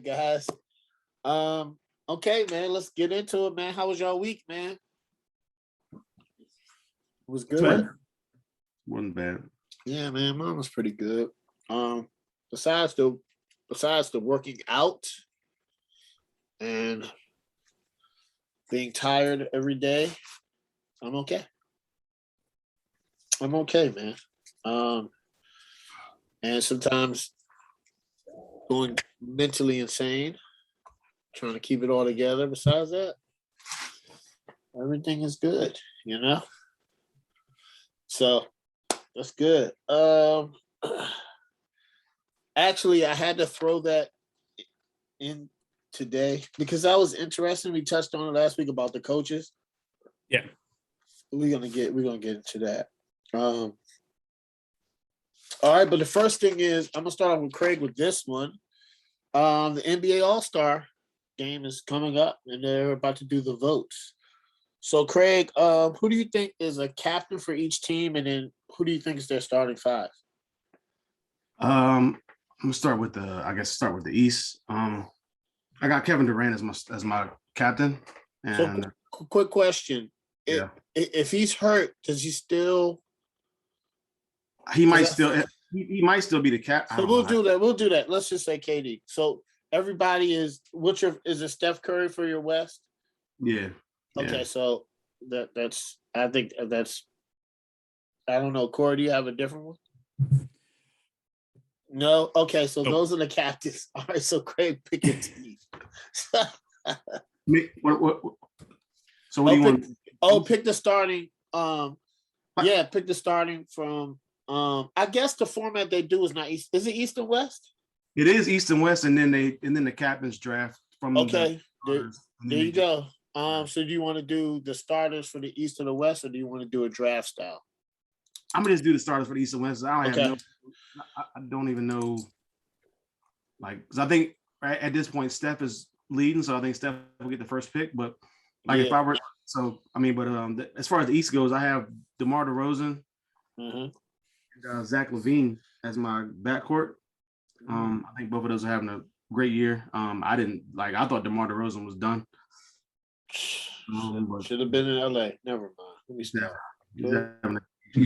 guys. Okay, man, let's get into it, man. How was y'all week, man? It was good. Wasn't bad. Yeah, man, mine was pretty good. Besides the working out and being tired every day, I'm okay. I'm okay, man. And sometimes going mentally insane, trying to keep it all together. Besides that, everything is good, you know? So that's good. Actually, I had to throw that in today because I was interested. We touched on it last week about the coaches. Yeah. We're gonna get into that. All right, but the first thing is I'm gonna start off with Craig with this one. The NBA All-Star game is coming up, and they're about to do the votes. So, Craig, who do you think is a captain for each team, and then who do you think is their starting five? I'm gonna start with the East. I got Kevin Durant as my captain. And So, quick question: yeah, if he's hurt, does he still? he might still be the captain. So we'll do that. We'll do that. Let's just say KD. So everybody is. Is it Steph Curry for your West? Yeah. Okay, so that's. I think that's. I don't know, Corey. Do you have a different one? No. Okay, so those are the captains. All right, so Craig, pick your team. So what do you want? Pick the starting. Pick the starting from. I guess the format they do is not East. Is it East and West? It is East and West, and then the captains draft from. Okay, there you go. So do you want to do the starters for the East and the West, or do you want to do a draft style? I'm gonna just do the starters for the East and West. I don't even know. Because I think right at this point Steph is leading, so I think Steph will get the first pick. But if I were, as far as the East goes, I have DeMar DeRozan. Mm-hmm. Zach LaVine as my backcourt. I think both of those are having a great year. I thought DeMar DeRozan was done. Should have been in LA. Never mind. Let me stop. I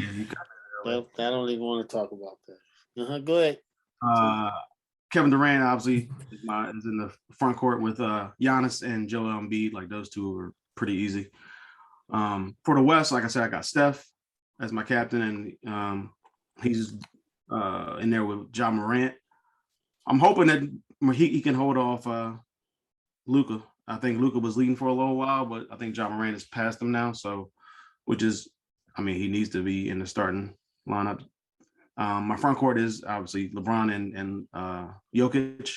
don't even want to talk about that. Go ahead. Kevin Durant obviously is in the front court with Giannis and Joel Embiid. Like those two are pretty easy. For the West, like I said, I got Steph as my captain, and he's in there with John Morant. I'm hoping that he can hold off Luka. I think Luka was leading for a little while, but I think John Morant has passed him now. So, he needs to be in the starting lineup. My front court is obviously LeBron and Jokic.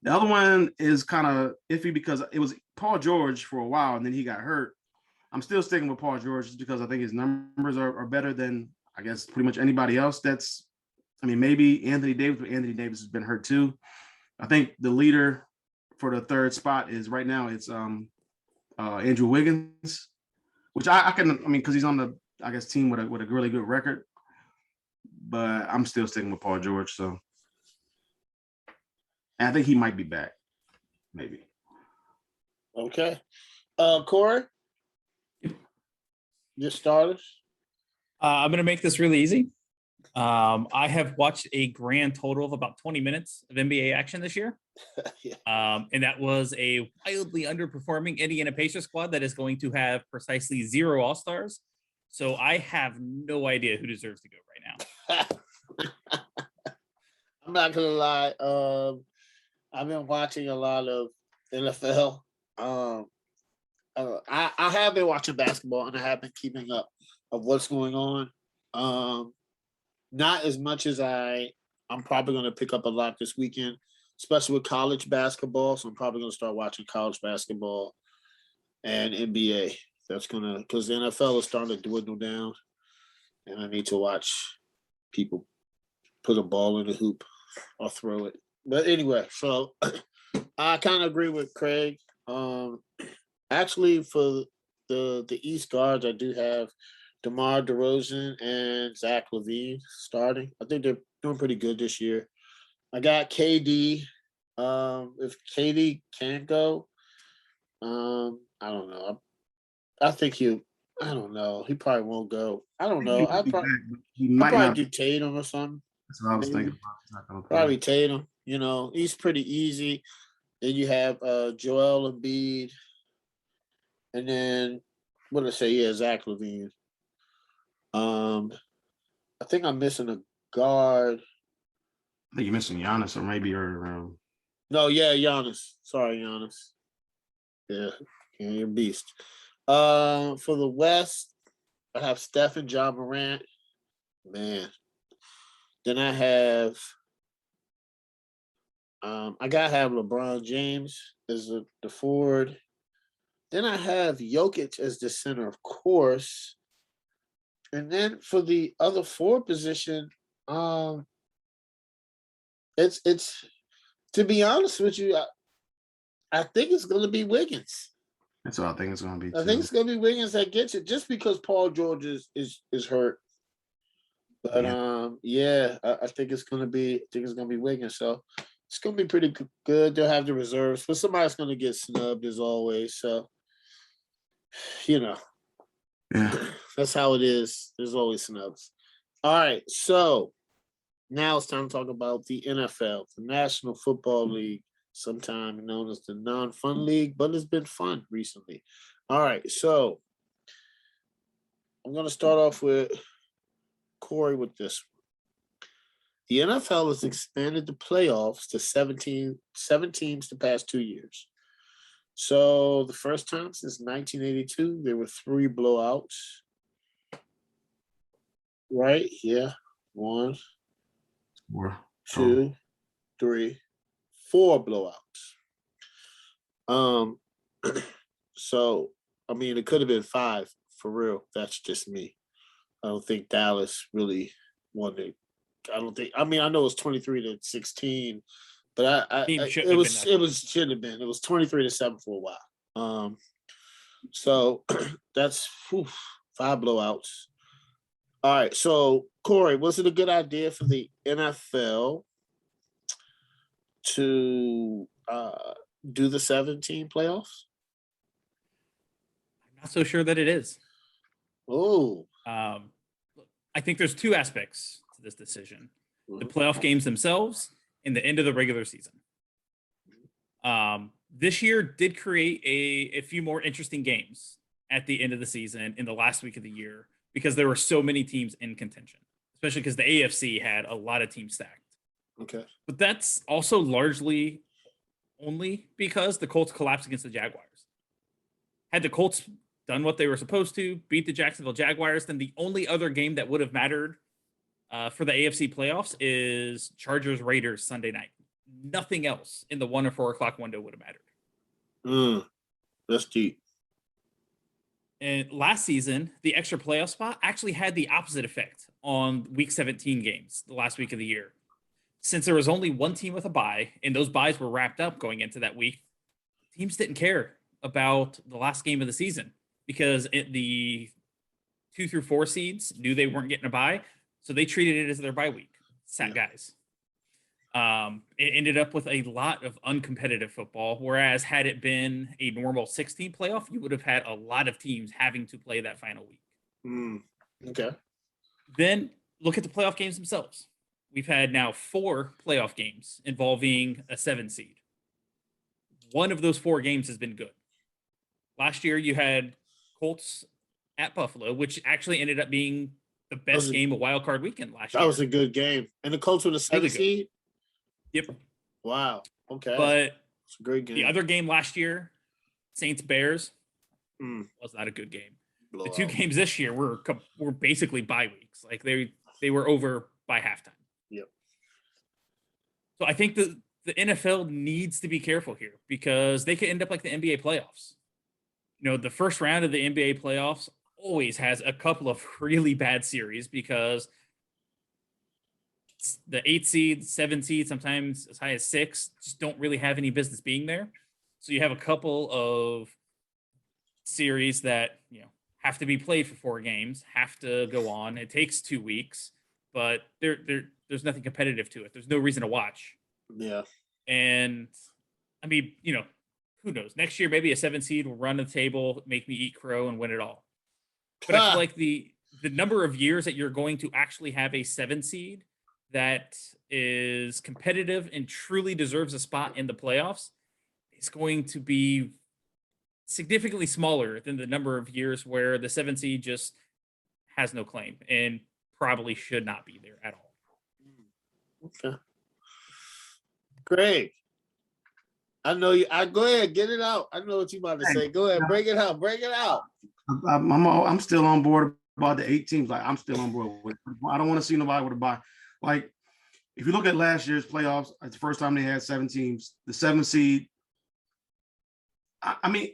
The other one is kind of iffy because it was Paul George for a while, and then he got hurt. I'm still sticking with Paul George just because I think his numbers are better than, I guess, pretty much anybody else. Maybe Anthony Davis, but Anthony Davis has been hurt too. I think the leader for the third spot is right now it's Andrew Wiggins, which I can, because he's on the, I guess, team with a really good record. But I'm still sticking with Paul George. So, and I think he might be back, maybe. Okay, Corey, your starters. I'm going to make this really easy. I have watched a grand total of about 20 minutes of NBA action this year. Yeah. And that was a wildly underperforming Indiana Pacers squad that is going to have precisely 0 All-Stars. So I have no idea who deserves to go right now. I'm not going to lie. I've been watching a lot of NFL. I have been watching basketball, and I have been keeping up of what's going on. Not as much as I'm probably going to pick up a lot this weekend, especially with college basketball. So I'm probably going to start watching college basketball and NBA. Because the NFL is starting to dwindle down, and I need to watch people put a ball in the hoop or throw it. But anyway, so I kind of agree with Craig. Actually, for the East guards, I do have DeMar DeRozan and Zach LaVine starting. I think they're doing pretty good this year. I got KD If Katie can go, I don't know. I think he. I don't know. He probably won't go. I don't know. He might be back, but he I'd might probably not. do Tatum or something. That's what I was Maybe. thinking about. He's not gonna play. Probably Tatum. He's pretty easy. Then you have Joel Embiid, and then what did I say? Yeah, Zach LaVine. I think I'm missing a guard. I think you're missing Giannis, or maybe No, yeah, Giannis. Sorry, Giannis. Yeah, you're a beast. For the West, I have Steph and John Morant. Man. Then I have I gotta have LeBron James as the forward. Then I have Jokic as the center, of course. And then for the other forward position, it's to be honest with you, I think it's gonna be Wiggins. that's what I think it's gonna be. I think it's gonna be Wiggins that gets it, just because Paul George is hurt. But I think it's gonna be Wiggins. So it's gonna be pretty good. They'll have the reserves, but somebody's gonna get snubbed as always. So Yeah. that's how it is. There's always snubs. All right, so now it's time to talk about the NFL, the National Football League, sometimes known as the non-fun league, but it's been fun recently. All right, so I'm gonna start off with Corey with this one. The NFL has expanded the playoffs to 7 teams the past 2 years. So the first time since 1982, there were 3 blowouts. Right? Yeah. 1, 2, 3, 4 blowouts. So I mean, it could have been 5 for real. That's just me. I don't think Dallas really won it. I don't think. I mean, I know it was 23-16, but it should have been. It was 23-7 for a while. So that's 5 blowouts. All right. So Corey, was it a good idea for the NFL to do the 7-team playoffs? I'm not so sure that it is. Oh. I think there's 2 aspects to this decision: the playoff games themselves and the end of the regular season. This year did create a few more interesting games at the end of the season in the last week of the year, because there were so many teams in contention, especially because the AFC had a lot of teams stacked. Okay. But that's also largely only because the Colts collapsed against the Jaguars. Had the Colts done what they were supposed to, beat the Jacksonville Jaguars, then the only other game that would have mattered for the AFC playoffs is Chargers-Raiders Sunday night. Nothing else in the 1 or 4 o'clock window would have mattered. That's deep. And last season, the extra playoff spot actually had the opposite effect on Week 17 games, the last week of the year. Since there was only one team with a bye, and those byes were wrapped up going into that week, teams didn't care about the last game of the season, because the 2 through 4 seeds knew they weren't getting a bye, so they treated it as their bye week. Sat guys. It ended up with a lot of uncompetitive football, whereas had it been a normal 16 playoff, you would have had a lot of teams having to play that final week. Okay. Then look at the playoff games themselves. We've had now 4 playoff games involving a 7 seed. One of those 4 games has been good. Last year, you had Colts at Buffalo, which actually ended up being the best game of Wild Card Weekend last year. That was a good game. And the Colts were the 7 seed? Yep. Wow. Okay. But it's a great game. The other game last year, Saints-Bears, was not a good game. The 2 games this year were basically bye weeks. Like they were over by halftime. Yep. So I think the NFL needs to be careful here, because they could end up like the NBA playoffs. The first round of the NBA playoffs always has a couple of really bad series, because the 8 seed, 7 seed, sometimes as high as 6, just don't really have any business being there. So you have a couple of series that, have to be played for 4 games, have to go on. It takes 2 weeks, but there's nothing competitive to it. There's no reason to watch. Yeah. And I mean, who knows? Next year, maybe a 7 seed will run the table, make me eat crow, and win it all. But I feel like the number of years that you're going to actually have a 7 seed that is competitive and truly deserves a spot in the playoffs is going to be significantly smaller than the number of years where the 7 seed just has no claim and probably should not be there at all. Okay. Greg, I know you. Go ahead, get it out. I know what you about to say. Go ahead, break it out. Break it out. I'm still on board about the 8 teams. Like I'm still on board with. I don't want to see nobody with a bye. Like if you look at last year's playoffs, it's the first time they had 7 teams. The 7 seed. I mean,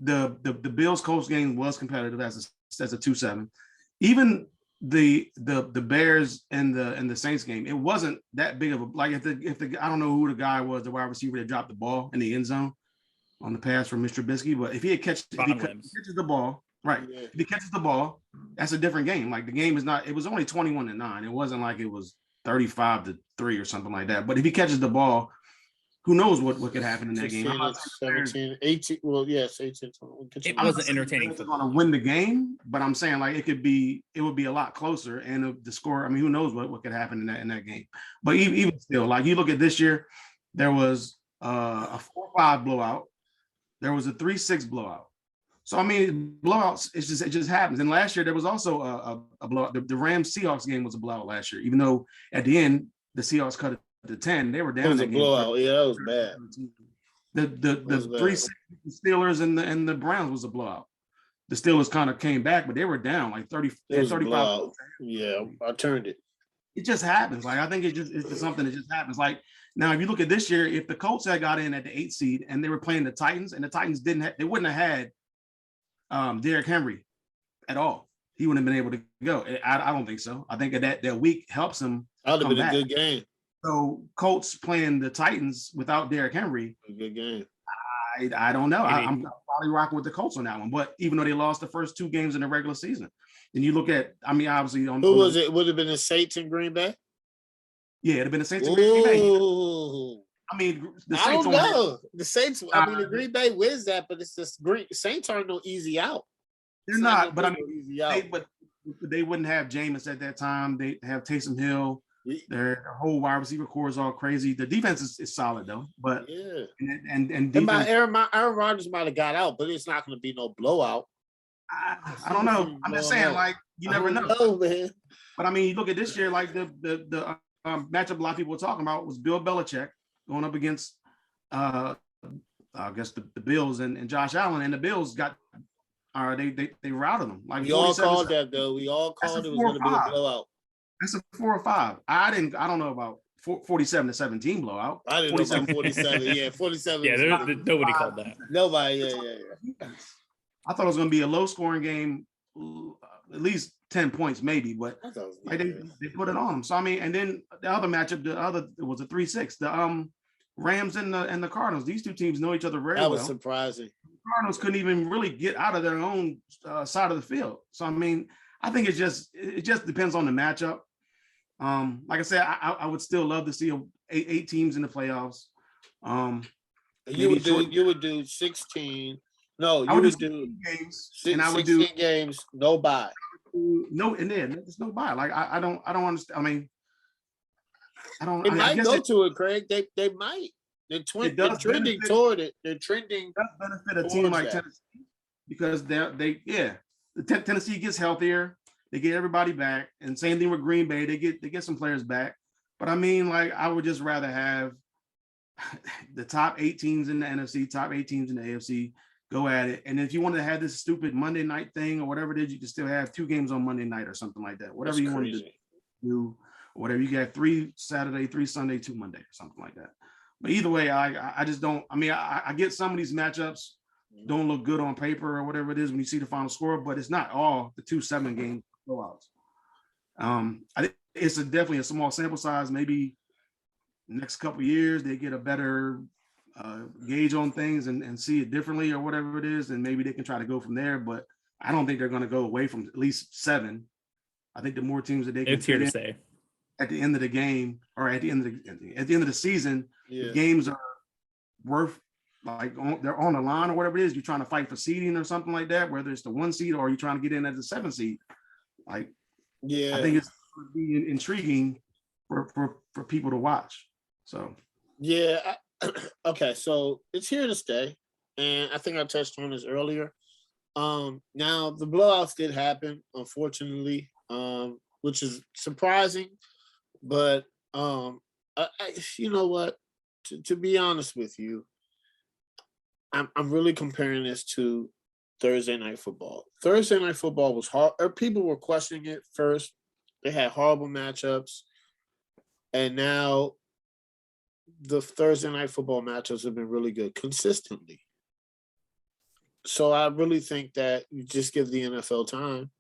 the Bills Colts game was competitive as a 2-7. Even the Bears and the Saints game, it wasn't that big of a like if the I don't know who the guy was, the wide receiver that dropped the ball in the end zone on the pass from Mr. Trubisky, but if he catches the ball, right? Yeah. If he catches the ball, that's a different game. Like the game is not. It was only 21-9. It wasn't like it was 35-3 or something like that. But if he catches the ball, who knows what could happen in that game? 17, 18. Well, yes, 18. It wasn't entertaining. They're going to win the game, but I'm saying like it would be a lot closer, and the score. I mean, who knows what could happen in that game? But even still, like you look at this year, there was a 4-5 blowout. There was a 3-6 blowout. So I mean, blowouts. It just happens. And last year there was also a blowout. The Rams Seahawks game was a blowout last year, even though at the end the Seahawks cut it to 10. They were down. It was a blowout. Yeah, that was bad. The 3-6 Steelers and the Browns was a blowout. The Steelers kind of came back, but they were down like 35. Yeah, I turned it. It just happens. Like I think it's just something that just happens. Like now, if you look at this year, if the Colts had got in at the 8 seed and they were playing the Titans, and the Titans they wouldn't have had Derrick Henry at all. He wouldn't have been able to go. I don't think so. I think that week helps him. That would have been a good game. So Colts playing the Titans without Derrick Henry. A good game. I don't know. I'm probably rocking with the Colts on that one. But even though they lost the first 2 games in the regular season, and you look at, I mean, obviously on who was it? Would have been the Saints in Green Bay? Yeah, it'd have been the Saints in Green Bay. I mean, the Saints. I don't know. The Saints. I mean, the Green Bay wins that, but it's just Saints aren't no easy out. They're not. But I mean, they wouldn't have Jameis at that time. They have Taysom Hill. Their whole wide receiver core is all crazy. The defense is solid though, but yeah, and defense, Aaron Rodgers might have got out, but it's not going to be no blowout. I don't know. I'm just saying, like you never know, man. But I mean, you look at this year, like the matchup a lot of people were talking about was Bill Belichick going up against I guess the Bills and Josh Allen, and the Bills got they routed them. Like we all called that though. We all called it was going to be a blowout. That's a 4 or 5. I don't know about 47-17 blowout. I didn't know about 47. Yeah, 47. Yeah, nobody called that. Nobody. Yeah. I thought it was going to be a low scoring game, at least 10 points maybe, but like they put it on them. So I mean, and then the other matchup, it was a 3-6. The Rams and the Cardinals. These 2 teams know each other very well. That was surprising. The Cardinals couldn't even really get out of their own side of the field. So I mean, I think it just depends on the matchup. Like I said, I would still love to see 8 teams in the playoffs. You would do 16. No, you would do games, 16 and I would do games, no bye. No, and then there's no bye. Like I don't understand. I mean, I don't. They might go to it, Craig. They might. They're trending toward it. They're trending. That benefit a team like Tennessee because Tennessee gets healthier. They get everybody back, and same thing with Green Bay. They get some players back. But I mean, like I would just rather have the top 8 teams in the NFC, top 8 teams in the AFC go at it. And if you wanted to have this stupid Monday night thing or whatever it is, you can still have 2 games on Monday night or something like that. Whatever you want to do, or whatever. You got 3 Saturday, 3 Sunday, 2 Monday, or something like that. But either way, I just don't. I mean, I get some of these matchups don't look good on paper or whatever it is when you see the final score, but it's not all the 2-7 game blowouts. I think it's definitely a small sample size. Maybe next couple of years they get a better gauge on things and see it differently or whatever it is, and maybe they can try to go from there. But I don't think they're going to go away from at least 7. I think the more teams that they can. It's here to say. at the end of the game or at the end of the season, the games are worth like they're on the line or whatever it is. You're trying to fight for seeding or something like that, whether it's the 1 seed or you're trying to get in as the 7 seed. Like, I think it's going to be intriguing for people to watch. So okay, so it's here to stay, and I think I touched on this earlier. Now the blowouts did happen, unfortunately, which is surprising, but you know what? To be honest with you, I'm really comparing this to Thursday Night Football. Thursday Night Football was hard. People were questioning it first. They had horrible matchups, and now the Thursday Night Football matchups have been really good consistently. So I really think that you just give the NFL time.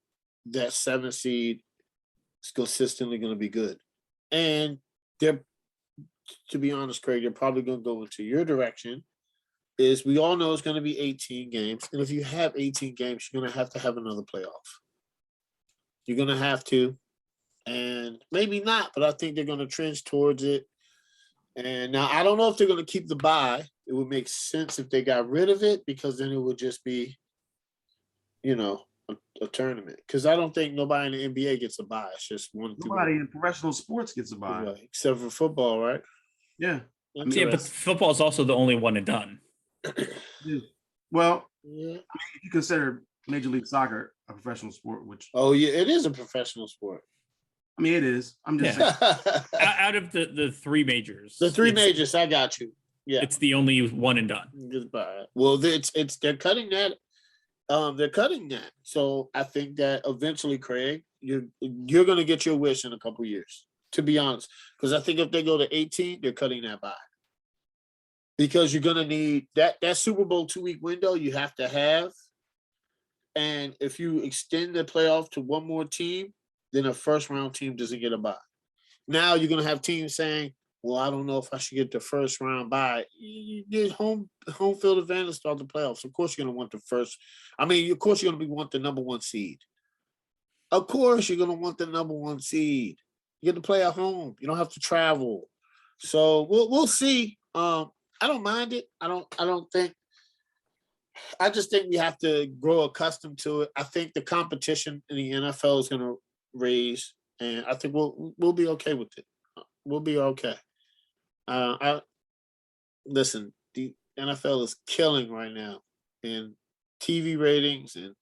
That 7 seed is consistently going to be good, and they're, to be honest, Craig, they're probably going to go into your direction. Is we all know it's going to be 18 games, and if you have 18 games, you're going to have another playoff. You're going to have to, and maybe not, but I think they're going to trend towards it. And now I don't know if they're going to keep the bye. It would make sense if they got rid of it, because then it would just be, a tournament. Because I don't think nobody in the NBA gets a bye. It's just one. Nobody in professional sports gets a bye, right, except for football, right? Yeah. But football is also the only one and done. Well, if you consider Major League Soccer a professional sport, which it is a professional sport. I mean, it is. I'm just saying. Out of the 3 majors. The 3 majors, I got you. Yeah. It's the only one and done. Goodbye. Well, they're cutting that. They're cutting that. So I think that eventually, Craig, you're going to get your wish in a couple years, to be honest. Because I think if they go to 18, they're cutting that by. Because you're going to need that Super Bowl 2-week window you have to have. And if you extend the playoff to one more team, then a first-round team doesn't get a bye. Now you're going to have teams saying, well, I don't know if I should get the first-round bye. You get home field advantage to start the playoffs. Of course you're going to want the first. I mean, of course you're going to want the number 1 seed. Of course you're going to want the number 1 seed. You get to play at home. You don't have to travel. So we'll see. I don't mind it. I don't think. I just think we have to grow accustomed to it. I think the competition in the NFL is going to raise, and I think we'll be okay with it. We'll be okay. Listen, the NFL is killing right now in TV ratings and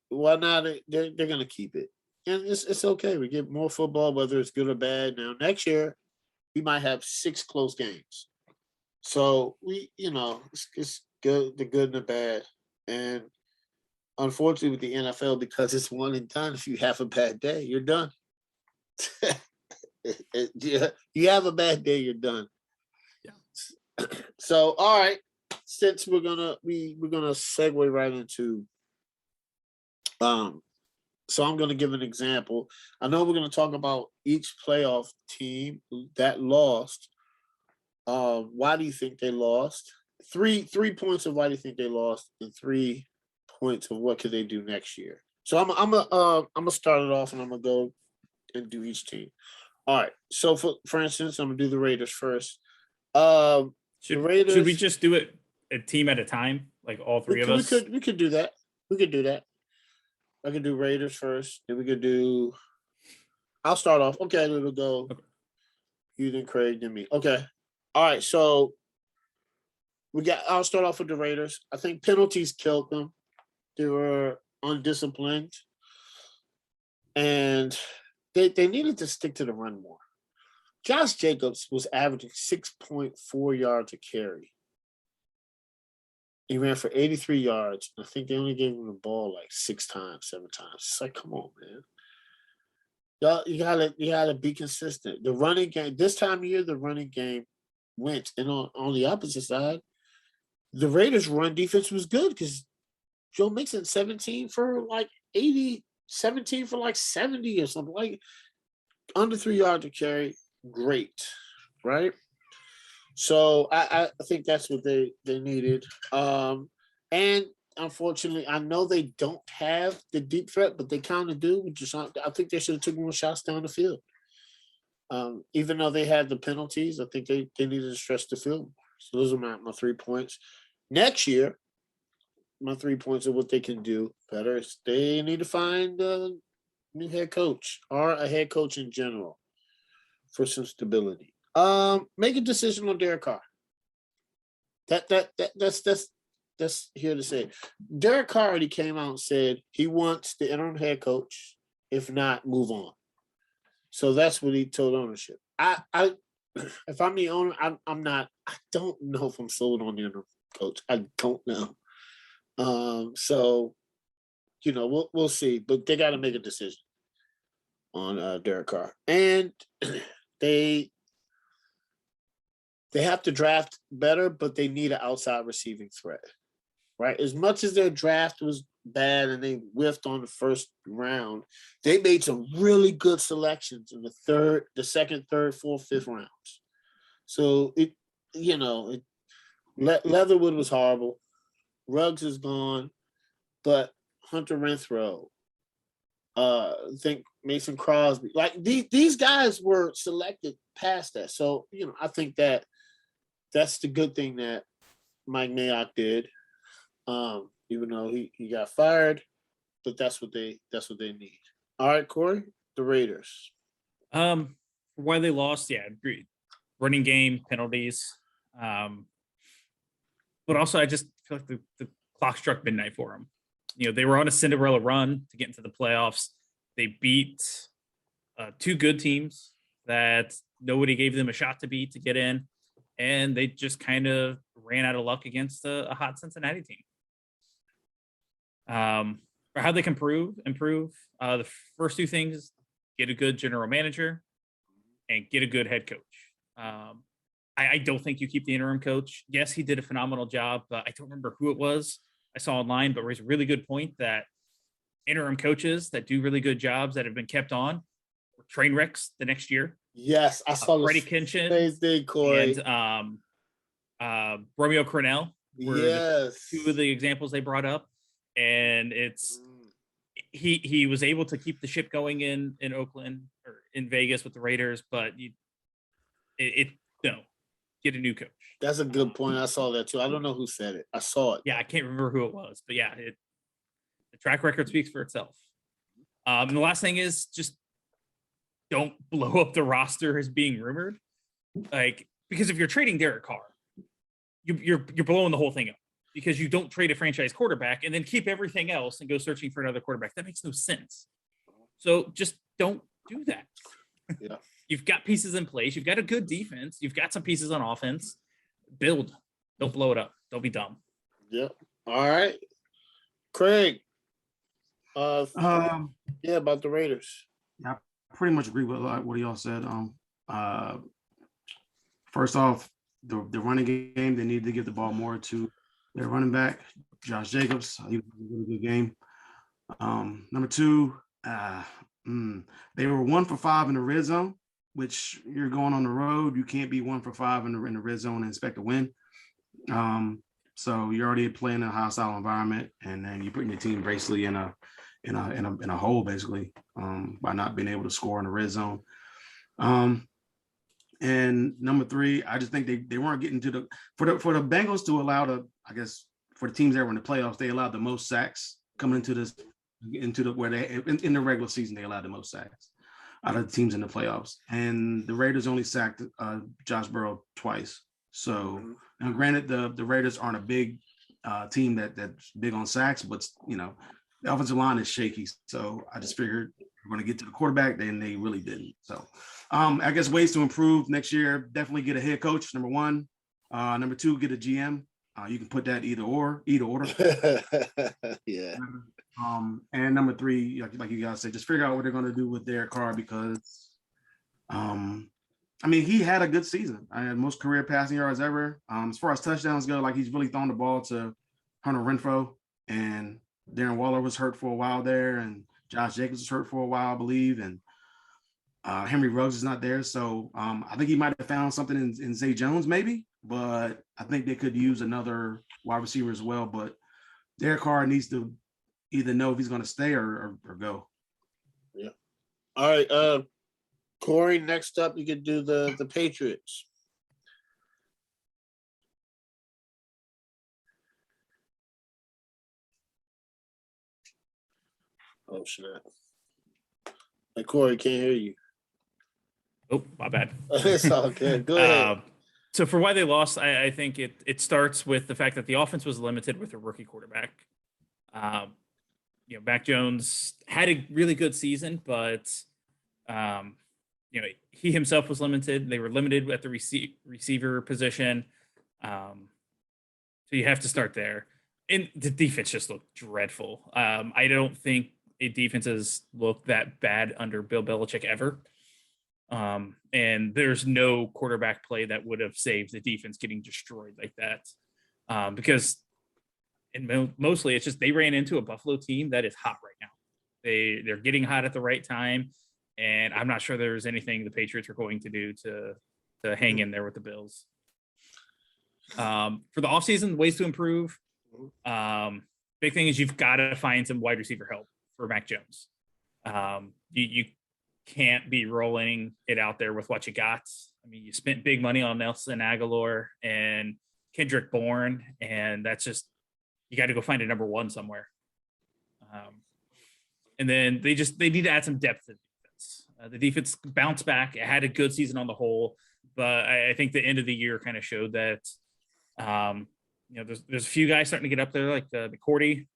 whatnot. They're going to keep it, and it's okay. We get more football, whether it's good or bad. Now next year, we might have 6 close games. So it's good, the good and the bad. And unfortunately with the NFL, because it's one and done, if you have a bad day, you're done. You have a bad day, you're done. Yeah. So all right, since we're gonna segue right into so I'm gonna give an example. I know we're gonna talk about each playoff team that lost. Why do you think they lost? Three points of why do you think they lost, and 3 points of what could they do next year. So I'm gonna start it off, and I'm gonna go and do each team. All right. So for instance, I'm gonna do the Raiders first. Should we just do it a team at a time, like all 3 of us? We could do that. We could do that. I could do Raiders first. Then we could do. I'll start off. Okay, we'll go. Okay. You then Craig, then me. Okay. All right. So I'll start off with the Raiders. I think penalties killed them. They were undisciplined, and they needed to stick to the run more. Josh Jacobs was averaging 6.4 yards a carry. He ran for 83 yards. I think they only gave him the ball like 6 times, 7 times. It's like, come on, man. Y'all, you gotta be consistent. The running game, this time of year, the running game went. And on the opposite side, the Raiders' run defense was good because Joe Mixon 17 for like 80, 17 for like 70 or something. Like under 3 yards a carry, great, right? So I think that's what they needed. And unfortunately, I know they don't have the deep threat, but they kind of do. I think they should have taken more shots down the field. Even though they had the penalties, I think they needed to stretch the field more. So those are my 3 points. Next year, my 3 points of what they can do better is they need to find a new head coach or a head coach in general for some stability. Make a decision on Derek Carr. That's here to say. Derek Carr already came out and said he wants the interim head coach. If not, move on. So that's what he told ownership. If I'm the owner, I'm not. I don't know if I'm sold on the interim coach. I don't know. So, we'll see. But they got to make a decision on Derek Carr, and they have to draft better, but they need an outside receiving threat, right? As much as their draft was bad and they whiffed on the first round, they made some really good selections in the second, third, fourth, fifth rounds. So Leatherwood was horrible. Ruggs is gone, but Hunter Renfrow, I think Mason Crosby, like these guys were selected past that. So, I think that's the good thing that Mike Mayock did. Even though he got fired, but that's what they need. All right, Corey, the Raiders. Why they lost, yeah, agreed. Running game, penalties. But also I just feel like the clock struck midnight for them. They were on a Cinderella run to get into the playoffs. They beat 2 good teams that nobody gave them a shot to beat to get in, and they just kind of ran out of luck against a hot Cincinnati team. Or how they can improve. The first 2 things: get a good general manager and get a good head coach. I don't think you keep the interim coach. Yes, he did a phenomenal job, but I don't remember who it was I saw online, but raised a really good point that interim coaches that do really good jobs that have been kept on were train wrecks the next year. Yes, I saw Freddie Kitchen thing, Corey. And Romeo Cornell were 2 of the examples they brought up. And he was able to keep the ship going in Oakland or in Vegas with the Raiders, but get a new coach. That's a good point. I saw that too. I don't know who said it. I saw it. Yeah, I can't remember who it was, but yeah, the track record speaks for itself. And the last thing is just don't blow up the roster as being rumored. Because if you're trading Derek Carr, you're blowing the whole thing up. Because you don't trade a franchise quarterback and then keep everything else and go searching for another quarterback. That makes no sense. So just don't do that. Yeah. You've got pieces in place. You've got a good defense. You've got some pieces on offense. Build. Don't blow it up. Don't be dumb. Yep. All right. Craig. About the Raiders. Yeah, I pretty much agree with what y'all said. First off, the running game, they need to give the ball more to their running back, Josh Jacobs. He was a really good game. Number 2, they were 1 for 5 in the red zone, which you're going on the road. You can't be 1 for 5 in the red zone and expect to win. So you're already playing in a hostile environment, and then you're putting your team basically in a hole, basically, by not being able to score in the red zone. And number 3, I just think they weren't getting to for the Bengals to allow for the teams that were in the playoffs, they allowed the most sacks coming into the regular season. They allowed the most sacks out of the teams in the playoffs, and the Raiders only sacked Josh Burrow twice. So now, granted, the Raiders aren't a big team that's big on sacks, but the offensive line is shaky. So I just figured we're going to get to the quarterback. Then they really didn't. So I guess ways to improve next year: definitely get a head coach. Number 1, number 2, get a GM. You can put that either order. Yeah. And number 3, like you guys said, just figure out what they're going to do with Derek Carr because, he had a good season. I had most career passing yards ever. As far as touchdowns go, he's really thrown the ball to Hunter Renfrow, and Darren Waller was hurt for a while there, and Josh Jacobs was hurt for a while, I believe, and Henry Ruggs is not there. So I think he might have found something in Zay Jones maybe, but I think they could use another wide receiver as well. But Derek Carr needs to either know if he's going to stay or go. Yeah. All right. Corey, next up, you could do the Patriots. Oh, snap. Hey, Corey, can't hear you. Oh, my bad. It's all good. Go ahead. So for why they lost, I think it starts with the fact that the offense was limited with a rookie quarterback. Mac Jones had a really good season, but he himself was limited. They were limited at the receiver position. So you have to start there. And the defense just looked dreadful. I don't think a defense has looked that bad under Bill Belichick ever. And there's no quarterback play that would have saved the defense getting destroyed like that. Because mostly it's just they ran into a Buffalo team that is hot right now. They're getting hot at the right time. And I'm not sure there's anything the Patriots are going to do to hang in there with the Bills. For the offseason, ways to improve. Big thing is you've got to find some wide receiver help for Mac Jones. You can't be rolling it out there with what you got. I mean, you spent big money on Nelson Aguilar and Kendrick Bourne, and that's just, you got to go find a number one somewhere. And then they need to add some depth to the defense. The defense bounced back. It had a good season on the whole, but I think the end of the year kind of showed that, there's a few guys starting to get up there, like the Cordies,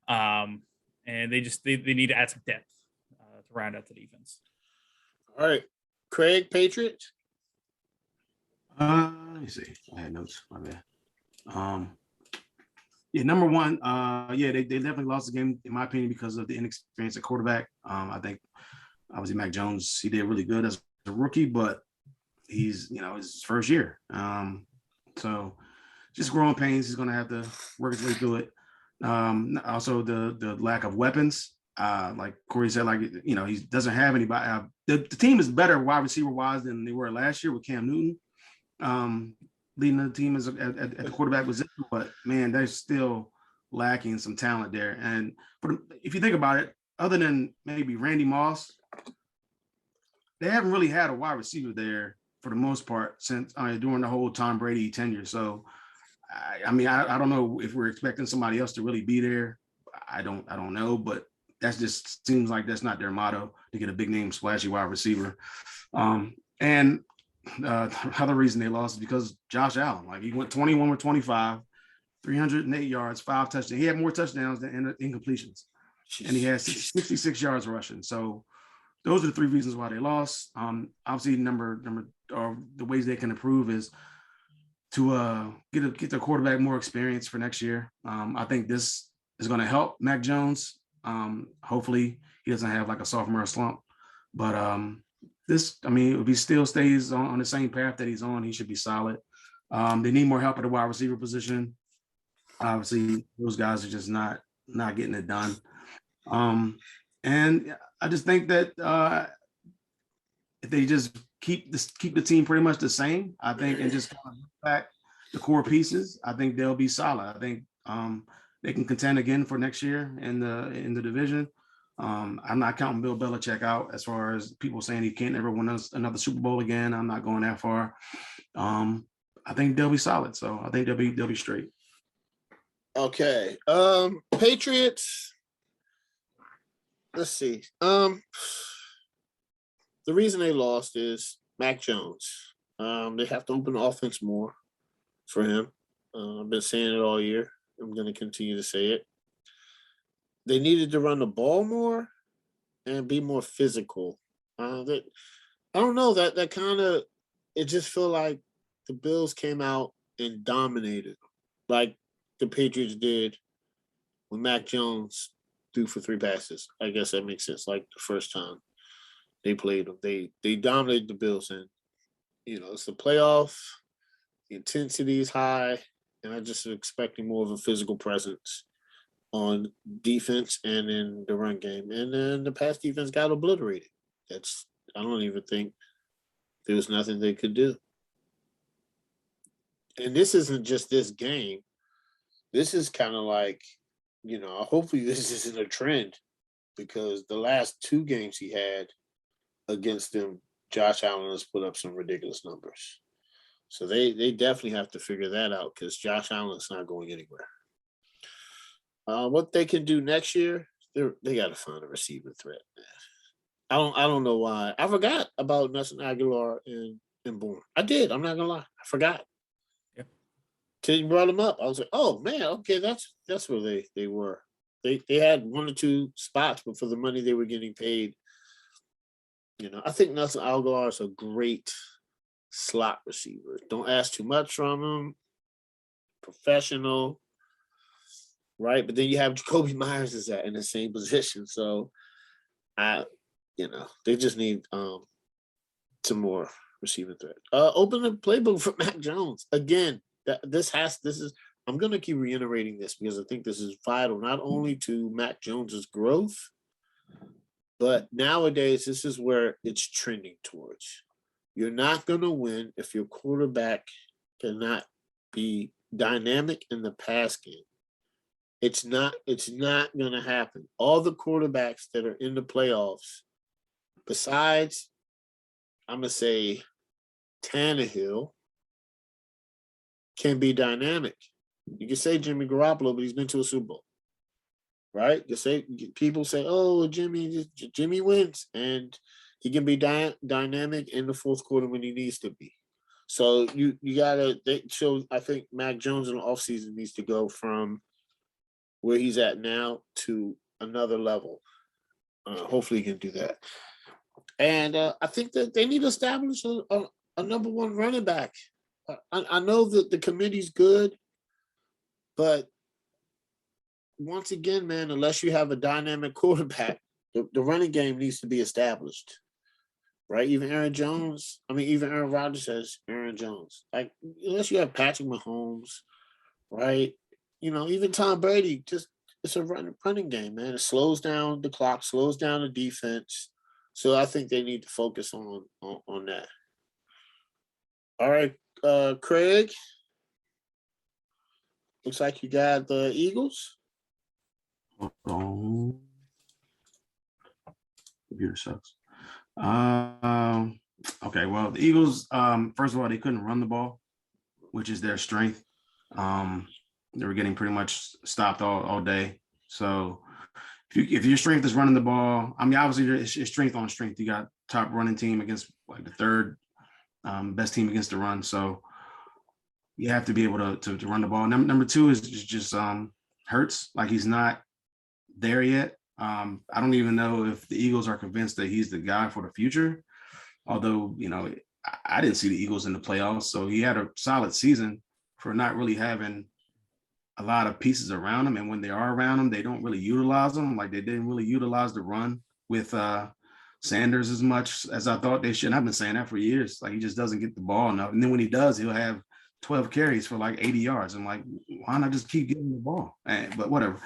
and they need to add some depth to round out the defense. All right, Craig, Patriots. Let me see. I had notes. My bad. Number one. They definitely lost the game in my opinion because of the inexperience at quarterback. I think obviously Mac Jones, he did really good as a rookie, but he's it's his first year. So just growing pains. He's going to have to work his way through it. Also the lack of weapons. Like Corey said, he doesn't have anybody. The team is better wide receiver wise than they were last year with Cam Newton leading the team at the quarterback position. But man, they're still lacking some talent there. And if you think about it, other than maybe Randy Moss, they haven't really had a wide receiver there for the most part since during the whole Tom Brady tenure. So, I don't know if we're expecting somebody else to really be there. I don't know, but that just seems like that's not their motto, to get a big name, splashy wide receiver. And other reason they lost is because Josh Allen, he went 21 with 25, 308 yards, 5 touchdowns. He had more touchdowns than incompletions, and he had 66 yards rushing. So those are the 3 reasons why they lost. Obviously, the ways they can improve is to get the quarterback more experience for next year. I think this is going to help Mac Jones. Hopefully he doesn't have a sophomore slump, but if he still stays on the same path that he's on, he should be solid. They need more help at the wide receiver position. Obviously those guys are just not getting it done. And I just think that if they just keep the team pretty much the same, I think, and just kind of back the core pieces, I think they'll be solid. I think they can contend again for next year in the division. I'm not counting Bill Belichick out as far as people saying he can't ever win another Super Bowl again. I'm not going that far. I think they'll be solid, so I think they'll be straight. Okay, Patriots. Let's see. The reason they lost is Mac Jones. They have to open the offense more for him. I've been saying it all year. I'm going to continue to say it. They needed to run the ball more and be more physical. I don't know, that kind of, it just feel like the Bills came out and dominated like the Patriots did when Mac Jones threw for 3 passes. I guess that makes sense. Like the first time they played them, they dominated the Bills, and it's the playoff. The intensity is high, and I just expecting more of a physical presence on defense and in the run game. And then the pass defense got obliterated. I don't even think there was nothing they could do. And this isn't just this game. This is kind of like, hopefully this isn't a trend, because the last 2 games he had, against them, Josh Allen has put up some ridiculous numbers. So they definitely have to figure that out because Josh Allen's not going anywhere. What they can do next year, they got to find a receiver threat. Man. I don't know why. I forgot about Nelson Aguilar and Bourne. I did. I'm not gonna lie. I forgot. Yeah. Till you brought them up, I was like, oh man, okay, that's where they were. They had one or two spots, but for the money they were getting paid, I think Nelson Aguilar is a great slot receiver. Don't ask too much from him. Professional, right? But then you have Jacoby Myers is in the same position. So they just need some more receiving threat. Open the playbook for Mac Jones. Again, I'm gonna keep reiterating this because I think this is vital not only to Mac Jones's growth, but nowadays this is where it's trending towards. You're not gonna win if your quarterback cannot be dynamic in the pass game. It's not gonna happen. All the quarterbacks that are in the playoffs, besides, I'm gonna say Tannehill, can be dynamic. You can say Jimmy Garoppolo, but he's been to a Super Bowl, right? People say, "Oh, Jimmy wins," and he can be dynamic in the fourth quarter when he needs to be. So you gotta. I think Mac Jones in the offseason needs to go from where he's at now to another level. Hopefully, he can do that. And I think that they need to establish a number one running back. I know that the committee's good, but once again, man, unless you have a dynamic quarterback, the running game needs to be established, right? Even Aaron Rodgers has Aaron Jones. Like, unless you have Patrick Mahomes, right? Even Tom Brady, it's a running game, man. It slows down the clock, slows down the defense. So I think they need to focus on that. All right, Craig. Looks like you got the Eagles. Hold on. Computer sucks. Okay, well, the Eagles, first of all, they couldn't run the ball, which is their strength. They were getting pretty much stopped all day. So if your strength is running the ball, I mean, obviously it's strength on strength. You got top running team against like the third best team against the run. So you have to be able to run the ball. Number two is just Hurts. Like, he's not there yet. I don't even know if the Eagles are convinced that he's the guy for the future. Although, I didn't see the Eagles in the playoffs. So he had a solid season for not really having a lot of pieces around him. And when they are around him, they don't really utilize them. Like, they didn't really utilize the run with Sanders as much as I thought they should. I've been saying that for years. Like, he just doesn't get the ball enough. And then when he does, he'll have 12 carries for like 80 yards. I'm like, why not just keep getting the ball? But whatever.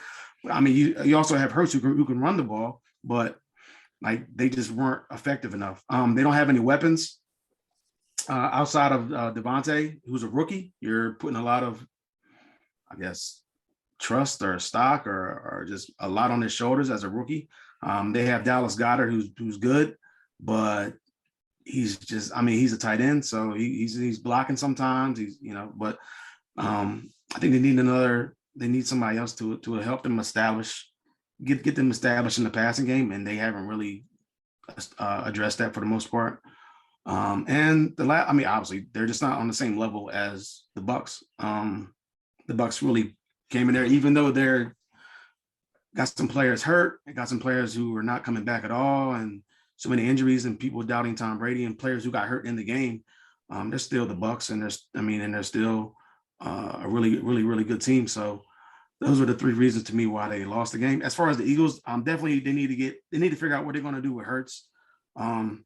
I mean, you also have Hurts who can run the ball, but like, they just weren't effective enough. They don't have any weapons outside of Devontae, who's a rookie. You're putting a lot of, I guess, trust or stock or just a lot on his shoulders as a rookie. They have Dallas Goedert, who's good, but he's just, I mean, he's a tight end, so he's blocking sometimes. But I think they need somebody else to help them get them established in the passing game, and they haven't really addressed that for the most part. And obviously they're just not on the same level as the Bucs. The Bucs really came in there, even though they're got some players hurt, they got some players who are not coming back at all, and so many injuries and people doubting Tom Brady and players who got hurt in the game. They're still the Bucs, and they're still a really, really, really good team. So those are the three reasons to me why they lost the game. As far as the Eagles, definitely they need to figure out what they're going to do with Hurts for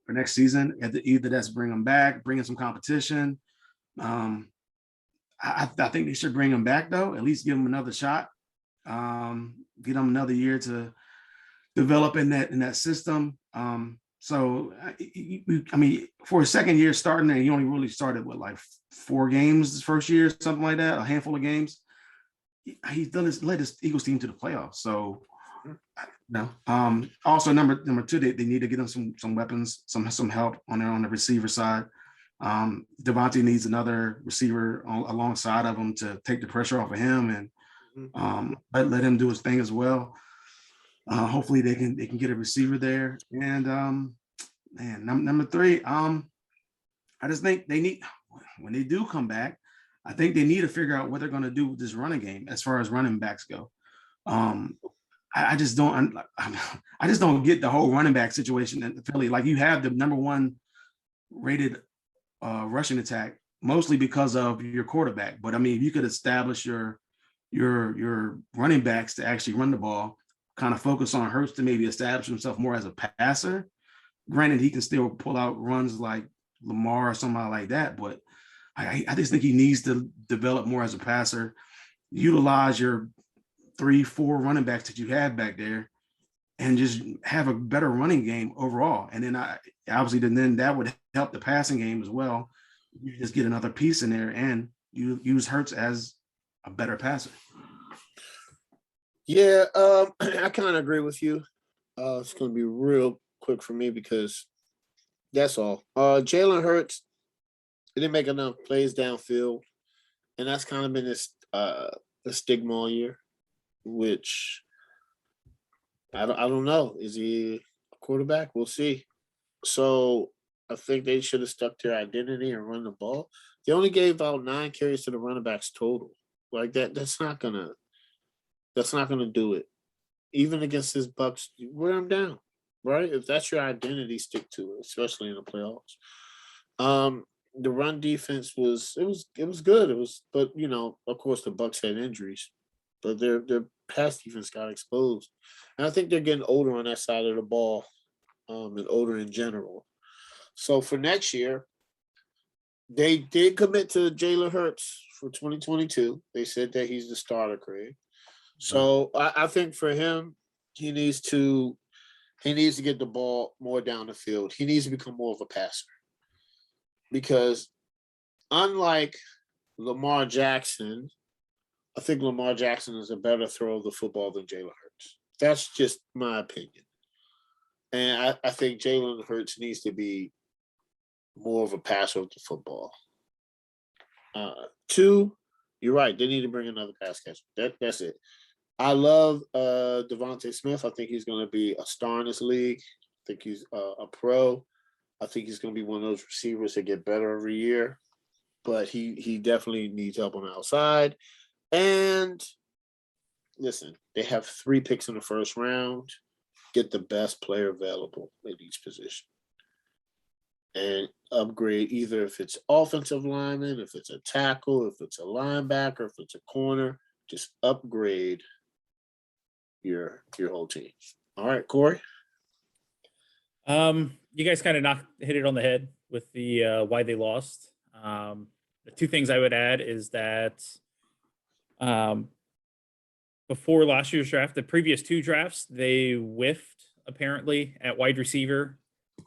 next season. Either that's bring him back, bring in some competition. I think they should bring him back, though. At least give him another shot. Get him another year to develop in that system. So I mean, for a second year starting, and he only really started like 4 games his first year, something like that, a handful of games. He's led his Eagles team to the playoffs. So No. Also number two, they need to get them some weapons, some help on the receiver side. Devontae needs another receiver alongside of him to take the pressure off of him and let him do his thing as well. Hopefully they can get a receiver there. And number three, I just think they need, when they do come back, I think they need to figure out what they're going to do with this running game as far as running backs go. I just don't get the whole running back situation in Philly. Like, you have the number one rated rushing attack, mostly because of your quarterback. But I mean, if you could establish your running backs to actually run the ball, kind of focus on Hurts to maybe establish himself more as a passer. Granted, he can still pull out runs like Lamar or somebody like that, but I just think he needs to develop more as a passer, utilize your 3-4 running backs that you have back there, and just have a better running game overall. And then then that would help the passing game as well. You just get another piece in there, and you use Hurts as a better passer. Yeah, I kind of agree with you. It's going to be real quick for me because that's all. Jalen Hurts, he didn't make enough plays downfield, and that's kind of been this the stigma all year, which I don't know. Is he a quarterback? We'll see. So I think they should have stuck to their identity and run the ball. They only gave out 9 carries to the running backs total. Like that. That's not gonna do it. Even against his Bucks, wear them down, right? If that's your identity, stick to it, especially in the playoffs. The run defense was good. But of course the Bucks had injuries, but their pass defense got exposed. And I think they're getting older on that side of the ball, and older in general. So for next year, they did commit to Jalen Hurts for 2022. They said that he's the starter, Craig. So I think for him, he needs to get the ball more down the field. He needs to become more of a passer. Because unlike Lamar Jackson, I think Lamar Jackson is a better thrower of the football than Jalen Hurts. That's just my opinion. And I think Jalen Hurts needs to be more of a passer of the football. 2, you're right. They need to bring another pass catcher. That's it. I love Devontae Smith. I think he's going to be a star in this league. I think he's a pro. I think he's going to be one of those receivers that get better every year. But he definitely needs help on the outside. And listen, they have 3 picks in the first round. Get the best player available at each position. And upgrade, either if it's offensive lineman, if it's a tackle, if it's a linebacker, if it's a corner, just upgrade your whole team. All right, Corey. You guys kind of hit it on the head with the why they lost. The 2 things I would add is that before last year's draft, the previous 2 drafts, they whiffed apparently at wide receiver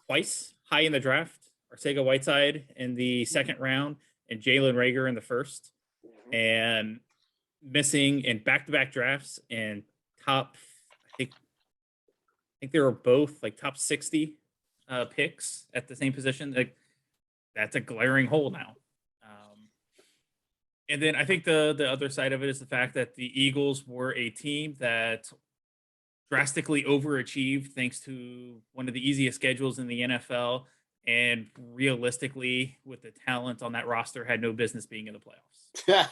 twice high in the draft. Arcega-Whiteside in the 2nd round and Jalen Reagor in the 1st. And missing in back-to-back drafts and top, I think they were both like top 60 picks at the same position. Like, that's a glaring hole now. And then I think the other side of it is the fact that the Eagles were a team that drastically overachieved thanks to one of the easiest schedules in the NFL, and realistically, with the talent on that roster, had no business being in the playoffs.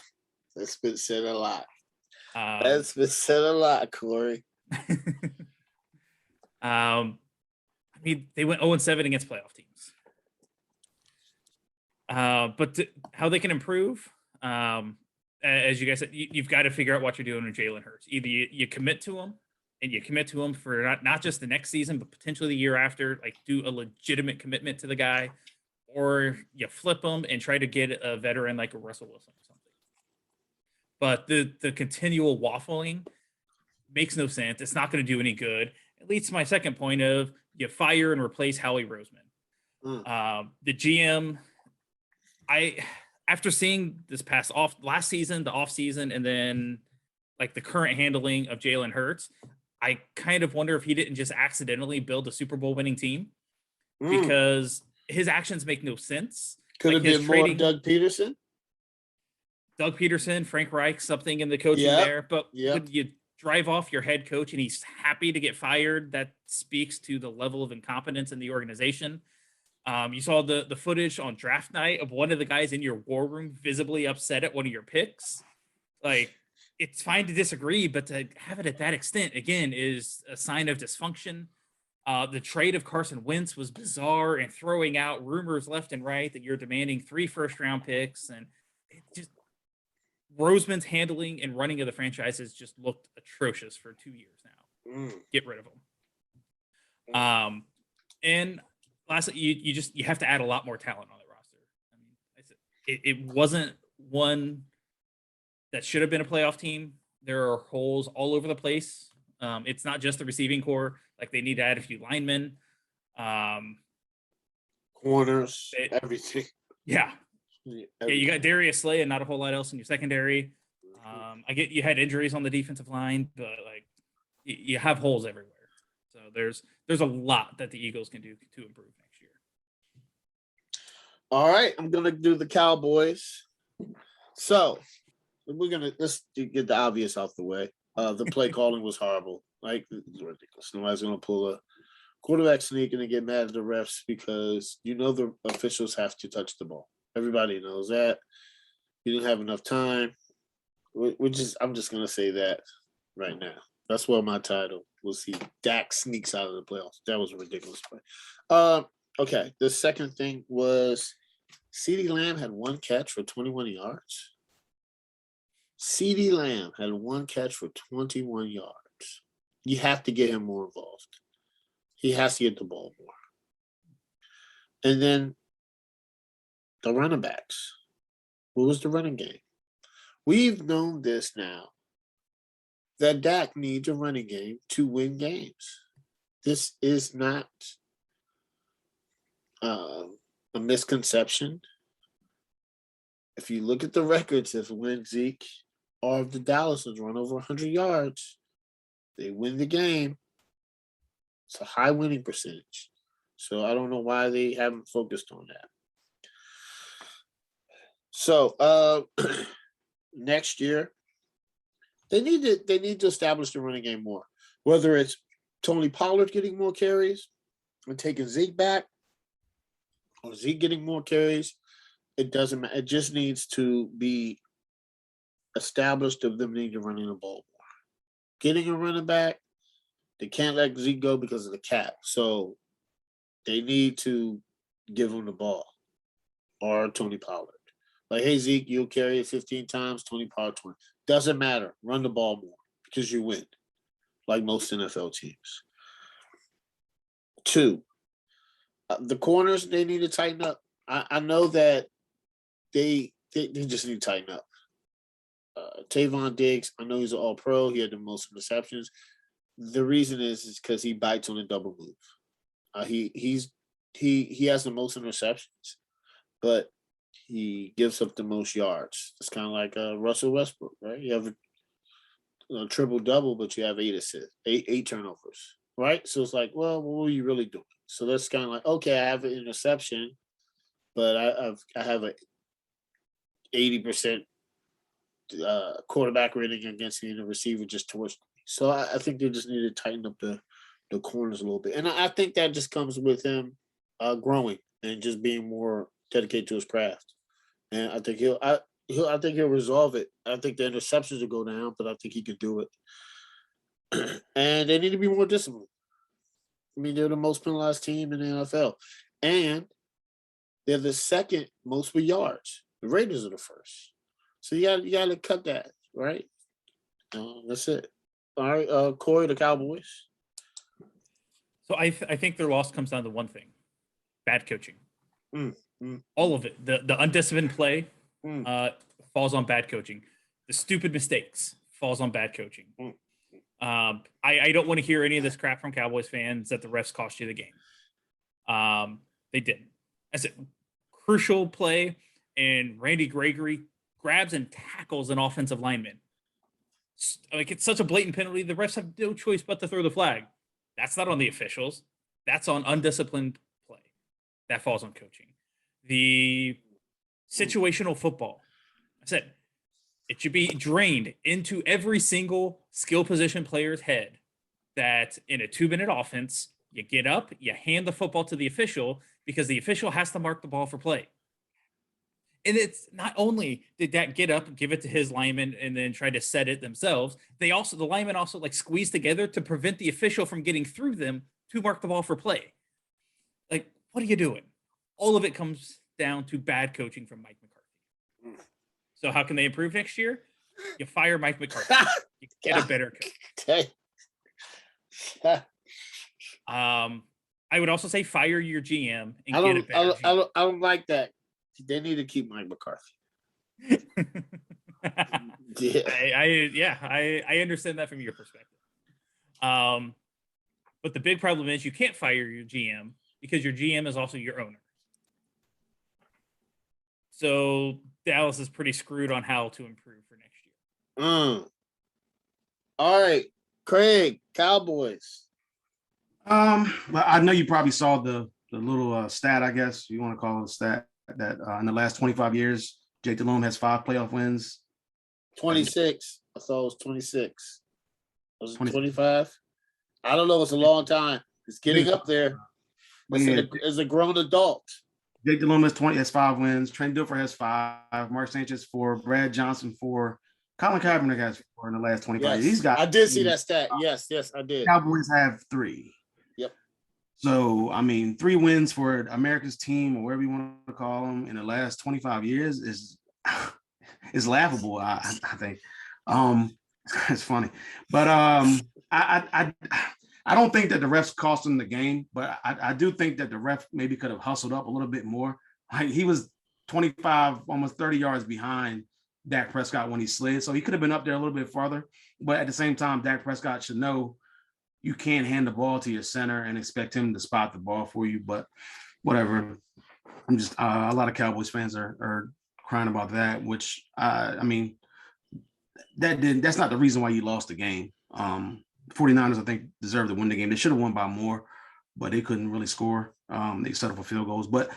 That's been said a lot. That's been said a lot, Corey. I mean, they went 0-7 against playoff teams. But how they can improve, as you guys said, you've got to figure out what you're doing with Jalen Hurts. Either you commit to him, and you commit to him for not just the next season, but potentially the year after, like do a legitimate commitment to the guy, or you flip him and try to get a veteran like a Russell Wilson or something. But the continual waffling makes no sense. It's not going to do any good. It leads to my second point of you fire and replace Howie Roseman. The GM, after seeing this last season, the offseason, and then like the current handling of Jalen Hurts, I kind of wonder if he didn't just accidentally build a Super Bowl winning team Mm. because his actions make no sense. Could have been more Doug Peterson. Doug Peterson, Frank Reich, something in the coaching there. But when you drive off your head coach and he's happy to get fired, that speaks to the level of incompetence in the organization. You saw the footage on draft night of one of the guys in your war room visibly upset at one of your picks. Like, it's fine to disagree, but to have it at that extent, again, is a sign of dysfunction. The trade of Carson Wentz was bizarre and throwing out rumors left and right that you're demanding 3 first-round picks. And it just, Roseman's handling and running of the franchises just looked atrocious for 2 years now. Get rid of them. And lastly, you have to add a lot more talent on the roster. I mean, it wasn't one that should have been a playoff team. There are holes all over the place. It's not just the receiving core. Like, they need to add a few linemen, corners, everything. Yeah. Yeah, you got Darius Slay and not a whole lot else in your secondary. I get you had injuries on the defensive line, but like you have holes everywhere. So there's a lot that the Eagles can do to improve next year. All right, I'm gonna do the Cowboys. So let's get the obvious off the way. The play calling was horrible. Like, it's ridiculous. Nobody's gonna pull a quarterback sneak and get mad at the refs because the officials have to touch the ball. Everybody knows that. You didn't have enough time. I'm just gonna say that right now. That's what my title will see. Dak sneaks out of the playoffs. That was a ridiculous play. Okay. The second thing was CeeDee Lamb had 1 catch for 21 yards. CeeDee Lamb had 1 catch for 21 yards. You have to get him more involved. He has to get the ball more. And then the running backs. What was the running game? We've known this now, that Dak needs a running game to win games. This is not a misconception. If you look at the records of when Zeke or the Dallas has run over 100 yards, they win the game. It's a high winning percentage. So I don't know why they haven't focused on that. So next year, they need to establish the running game more. Whether it's Tony Pollard getting more carries and taking Zeke back, or Zeke getting more carries, it doesn't matter. It just needs to be established of them needing to run the ball more. Getting a running back, they can't let Zeke go because of the cap. So they need to give him the ball, or Tony Pollard. Like, hey, Zeke, you'll carry it 15 times, Tony Pollard 20. Doesn't matter. Run the ball more because you win, like most NFL teams. 2, the corners, they need to tighten up. I know that they just need to tighten up. Tavon Diggs, I know he's an all-pro. He had the most receptions. The reason is because he bites on a double move. He has the most interceptions, but he gives up the most yards. It's kind of like Russell Westbrook, right? You have a triple-double, but you have 8 assists, 8 turnovers, right? So it's like, well, what were you really doing? So that's kind of like, okay, I have an interception, but I have a 80% quarterback rating against me, and the receiver just torched me. So I think they just need to tighten up the corners a little bit. And I think that just comes with him growing and just being more dedicated to his craft. And I think he'll resolve it. I think the interceptions will go down, but I think he can do it. And they need to be more disciplined. I mean, they're the most penalized team in the NFL. And they're the second most for yards. The Raiders are the first. So you got to cut that, right? That's it. All right, Corey, the Cowboys. So I think their loss comes down to one thing: bad coaching. All of it. The undisciplined play falls on bad coaching. The stupid mistakes falls on bad coaching. I don't want to hear any of this crap from Cowboys fans that the refs cost you the game. They didn't. That's a crucial play, and Randy Gregory grabs and tackles an offensive lineman. Like, it's such a blatant penalty. The refs have no choice but to throw the flag. That's not on the officials. That's on undisciplined play. That falls on coaching. The situational football, I said, it should be drained into every single skill position player's head that in a 2-minute offense, you get up, you hand the football to the official because the official has to mark the ball for play. And it's not only did that get up, give it to his lineman, and then try to set it themselves. The linemen also like squeeze together to prevent the official from getting through them to mark the ball for play. Like, what are you doing? All of it comes down to bad coaching from Mike McCarthy. So how can they improve next year? You fire Mike McCarthy. You get a better coach. I would also say fire your GM and get a better GM. I don't like that. They need to keep Mike McCarthy. I understand that from your perspective. But the big problem is you can't fire your GM because your GM is also your owner. So Dallas is pretty screwed on how to improve for next year. All right, Craig, Cowboys. But I know you probably saw the little stat, I guess you want to call it a stat, that in the last 25 years, Jake Delhomme has 5 playoff wins. 26. I thought it was 26. Was it 25? I don't know. It's a long time. It's getting up there. As a grown adult. Jake Delhomme has 5 wins. Trent Dilfer has 5. Mark Sanchez 4. Brad Johnson 4. Colin Kaepernick has 4 in the last 25 years. I did see that stat. Yes, I did. Cowboys have 3. Yep. So, I mean, 3 wins for America's team, or whatever you want to call them, in the last 25 years is laughable, I think. It's funny. But I don't think that the refs cost him the game, but I do think that the ref maybe could have hustled up a little bit more. Like, he was 25, almost 30 yards behind Dak Prescott when he slid. So he could have been up there a little bit farther. But at the same time, Dak Prescott should know you can't hand the ball to your center and expect him to spot the ball for you. But whatever. I'm just a lot of Cowboys fans are crying about that, which I mean, that's not the reason why you lost the game. 49ers, I think, deserved to win the game. They should have won by more, but they couldn't really score. They settled for field goals. But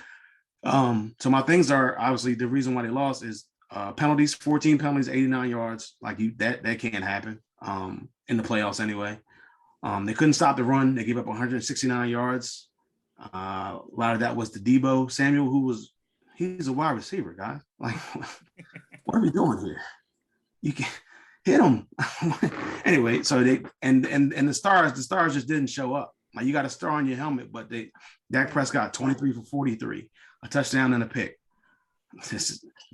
so my things are, obviously, the reason why they lost is penalties, 14 penalties, 89 yards. Like, that can't happen in the playoffs anyway. They couldn't stop the run. They gave up 169 yards. A lot of that was to Debo Samuel, he's a wide receiver, guys. Like, what are we doing here? You can hit him. Anyway, so they and the stars just didn't show up. Like, you got a star on your helmet, but Dak Prescott 23 for 43, a touchdown and a pick.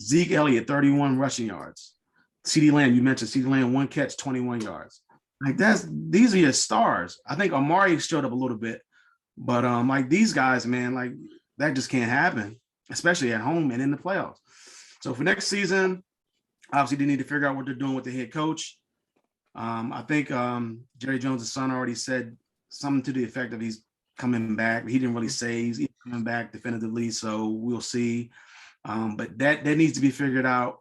Zeke Elliott 31 rushing yards. CeeDee Lamb, you mentioned CeeDee Lamb, 1 catch, 21 yards. Like, these are your stars. I think Amari showed up a little bit, but like, these guys, man, like, that just can't happen, especially at home and in the playoffs. So for next season, obviously they need to figure out what they're doing with the head coach. I think Jerry Jones' son already said something to the effect of he's coming back. He didn't really say he's coming back definitively, so we'll see. But that needs to be figured out.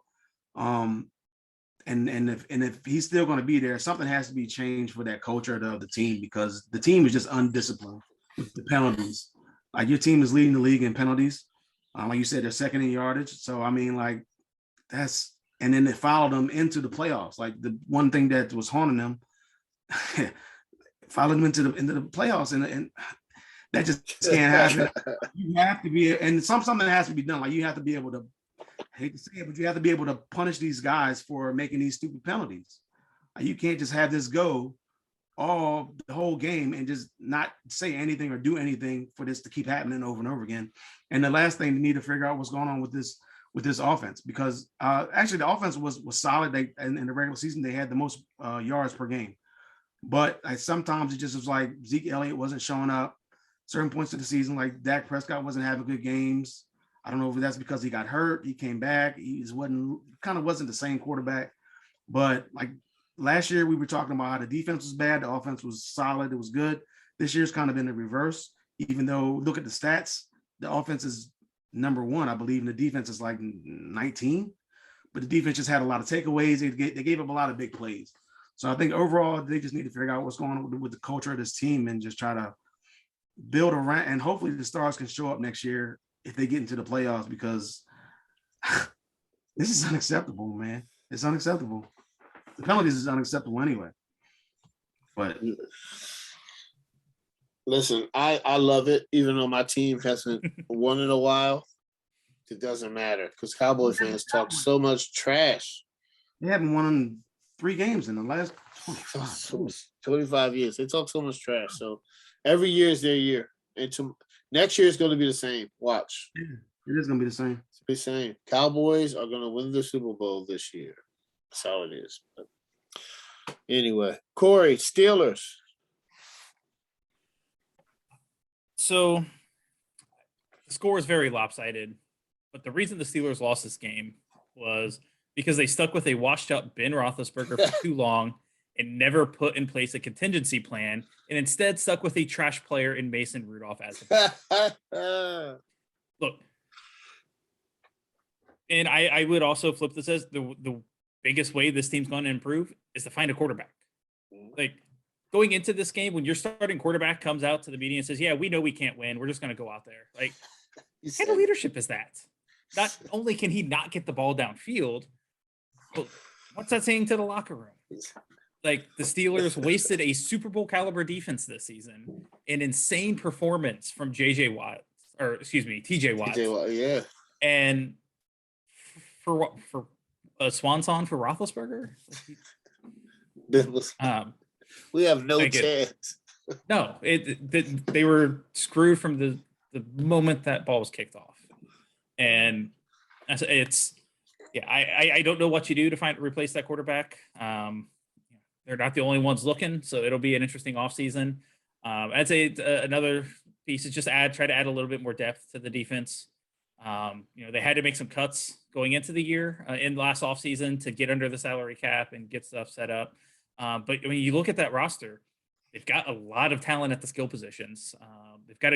And if he's still going to be there, something has to be changed for that culture of the team, because the team is just undisciplined with the penalties. Like, your team is leading the league in penalties. Like you said, they're second in yardage. So, I mean, like, and then they followed them into the playoffs. Like, the one thing that was haunting them, followed them into the playoffs, and that just can't happen. You have to be, and something has to be done. Like, you have to be able to, I hate to say it, but you have to be able to punish these guys for making these stupid penalties. You can't just have this go the whole game and just not say anything or do anything for this to keep happening over and over again. And the last thing, they need to figure out what's going on with this offense, because actually the offense was solid. In the regular season, they had the most yards per game, but sometimes it just was like Zeke Elliott wasn't showing up certain points of the season. Like, Dak Prescott wasn't having good games. I don't know if that's because he got hurt. He came back. He wasn't the same quarterback. But like last year, we were talking about how the defense was bad. The offense was solid. It was good. This year's kind of been the reverse, even though, look at the stats, the offense is number 1, I believe, and the defense is like 19. But the defense just had a lot of takeaways. They gave up a lot of big plays. So I think overall they just need to figure out what's going on with the culture of this team and just try to build around. And hopefully the stars can show up next year if they get into the playoffs, because this is unacceptable, man. It's unacceptable. The penalties is unacceptable anyway. But listen, I love it, even though my team hasn't won in a while. It doesn't matter because Cowboy fans talk so much trash. they haven't won 3 games in the last 25 years. They talk so much trash. So every year is their year. And next year is going to be the same. Watch. Yeah, it is going to be the same. It's the same. Cowboys are going to win the Super Bowl this year. That's how it is. But anyway, Corey, Steelers. So the score is very lopsided, but the reason the Steelers lost this game was because they stuck with a washed-up Ben Roethlisberger for too long and never put in place a contingency plan, and instead stuck with a trash player in Mason Rudolph as the look. And I would also flip this as the biggest way this team's going to improve is to find a quarterback. Like going into this game, when your starting quarterback comes out to the media and says, "Yeah, we know we can't win. We're just going to go out there." Like, what kind of leadership is that? Not only can he not get the ball downfield, but what's that saying to the locker room? Like the Steelers wasted a Super Bowl caliber defense this season, an insane performance from TJ Watt. TJ Watt, yeah. And for a swan song for Roethlisberger? We have no chance. No, they were screwed from the moment that ball was kicked off. And I don't know what you do to replace that quarterback. They're not the only ones looking, so it'll be an interesting offseason. I'd say another piece is just try to add a little bit more depth to the defense. They had to make some cuts going into the year in last offseason to get under the salary cap and get stuff set up. But when you look at that roster, they've got a lot of talent at the skill positions. They've got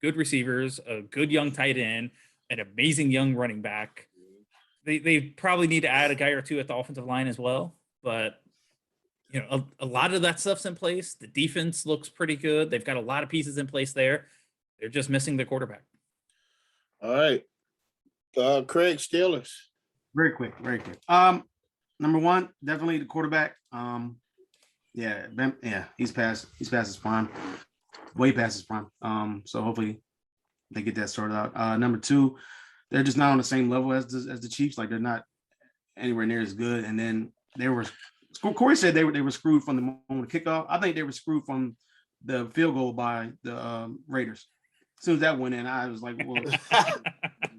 good receivers, a good young tight end, an amazing young running back. They probably need to add a guy or two at the offensive line as well. But a lot of that stuff's in place. The defense looks pretty good. They've got a lot of pieces in place there. They're just missing the quarterback. All right. Craig, Steelers. Very quick. Number one, definitely the quarterback. He's past his prime. Way past his prime. So hopefully they get that sorted out. Number two, they're just not on the same level as the Chiefs. Like they're not anywhere near as good. And then Corey said they were screwed from the moment of kickoff. I think they were screwed from the field goal by the Raiders. As soon as that went in, I was like, well,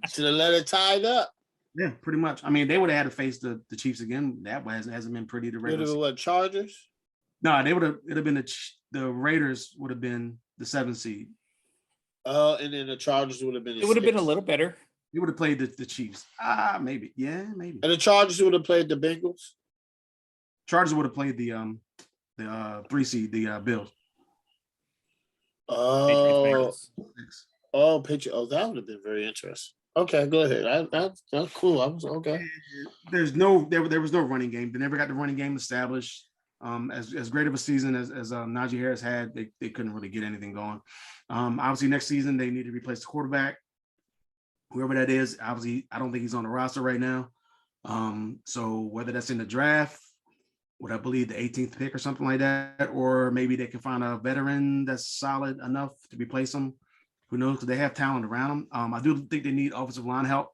should have let it tied up. Yeah, pretty much. I mean, they would have had to face the Chiefs again. That hasn't been pretty. The Raiders. What, Chargers? No, it'd have been the Raiders would have been the 7th seed. And then the Chargers would have been. It would have been a little better. They would have played the Chiefs. Maybe. Yeah, maybe. And the Chargers would have played the Bengals. Chargers would have played the 3 seed, the Bills. Picture. Oh, that would have been very interesting. Okay, go ahead. That's cool. I was okay. There was no running game. They never got the running game established. As great of a season as Najee Harris had, they couldn't really get anything going. Obviously, next season they need to replace the quarterback, whoever that is. Obviously, I don't think he's on the roster right now. So whether that's in the draft, what I believe the 18th pick or something like that, or maybe they can find a veteran that's solid enough to replace him. Who knows? Because they have talent around them. I do think they need offensive line help.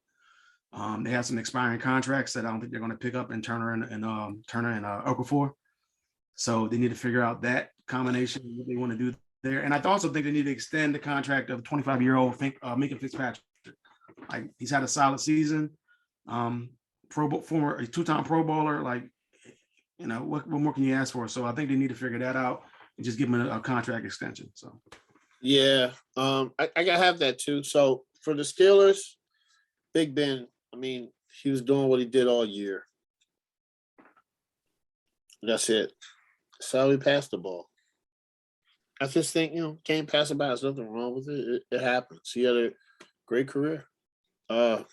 They have some expiring contracts that I don't think they're going to pick up in Turner and Okafor. So they need to figure out that combination, what they want to do there. And I also think they need to extend the contract of 25-year-old Minka Fitzpatrick. Like he's had a solid season. Former a 2-time Pro Bowler. Like, what more can you ask for? So I think they need to figure that out and just give him a contract extension. So. Yeah, I gotta have that too. So for the Steelers, Big Ben, I mean, he was doing what he did all year. That's it. That's how he passed the ball. I just think, can't pass it by. There's nothing wrong with it. It happens. He had a great career. Deontay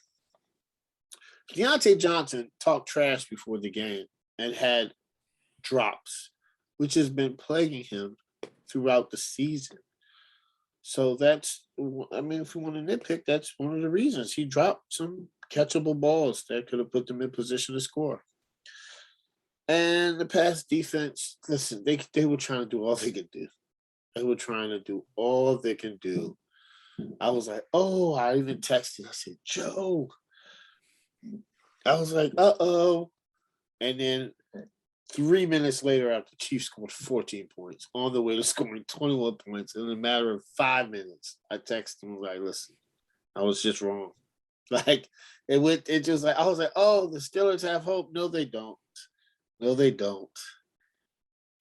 Johnson talked trash before the game and had drops, which has been plaguing him throughout the season. So that's, I mean, if you want to nitpick, that's one of the reasons he dropped some catchable balls that could have put them in position to score. And the pass defense, listen, they were trying to do all they could do. They were trying to do all they can do. I was like, oh, I even texted. I said, Joe. I was like, uh-oh. And then 3 minutes later, after the Chiefs scored 14 points, on the way to scoring 21 points in a matter of 5 minutes, I texted him, like, listen, I was just wrong. Like, I was like, oh, the Steelers have hope. No, they don't. No, they don't.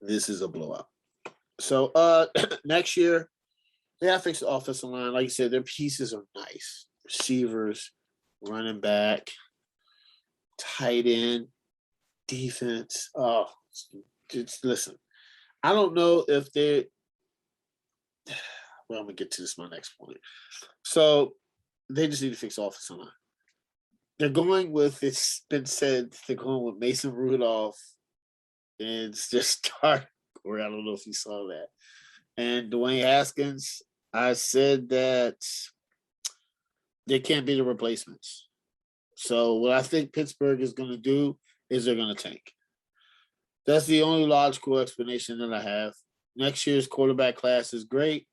This is a blowout. So next year, they have to fix the offensive line. Like you said, their pieces are nice. Receivers, running back, tight end, defense. Oh, listen. I don't know if they. Well, I'm gonna get to this. My next point. So they just need to fix the offensive line. They're going with. It's been said they're going with Mason Rudolph, and it's just start. Or I don't know if you saw that. And Dwayne Haskins, I said that they can't be the replacements. So what I think Pittsburgh is going to do is they're going to tank. That's the only logical explanation that I have. Next year's quarterback class is great.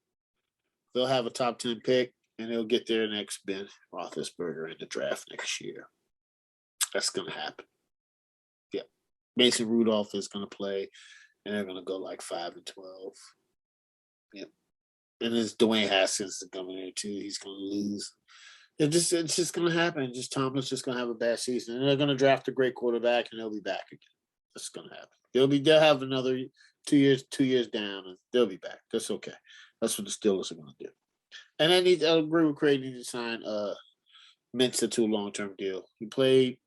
They'll have a top 10 pick, and they'll get their next Ben Roethlisberger in the draft next year. That's going to happen. Yeah. Mason Rudolph is going to play, and they're going to go like 5-12. Yeah. And it's Dwayne Haskins is coming there too. He's going to lose. It's just going to happen. Just Tomlin's just going to have a bad season, and they're going to draft a great quarterback, and they'll be back again. That's going to happen. They'll have another 2 years down, and they'll be back. That's okay. That's what the Steelers are going to do. And I agree with Craig. Need to sign Mensah to a long-term deal. He played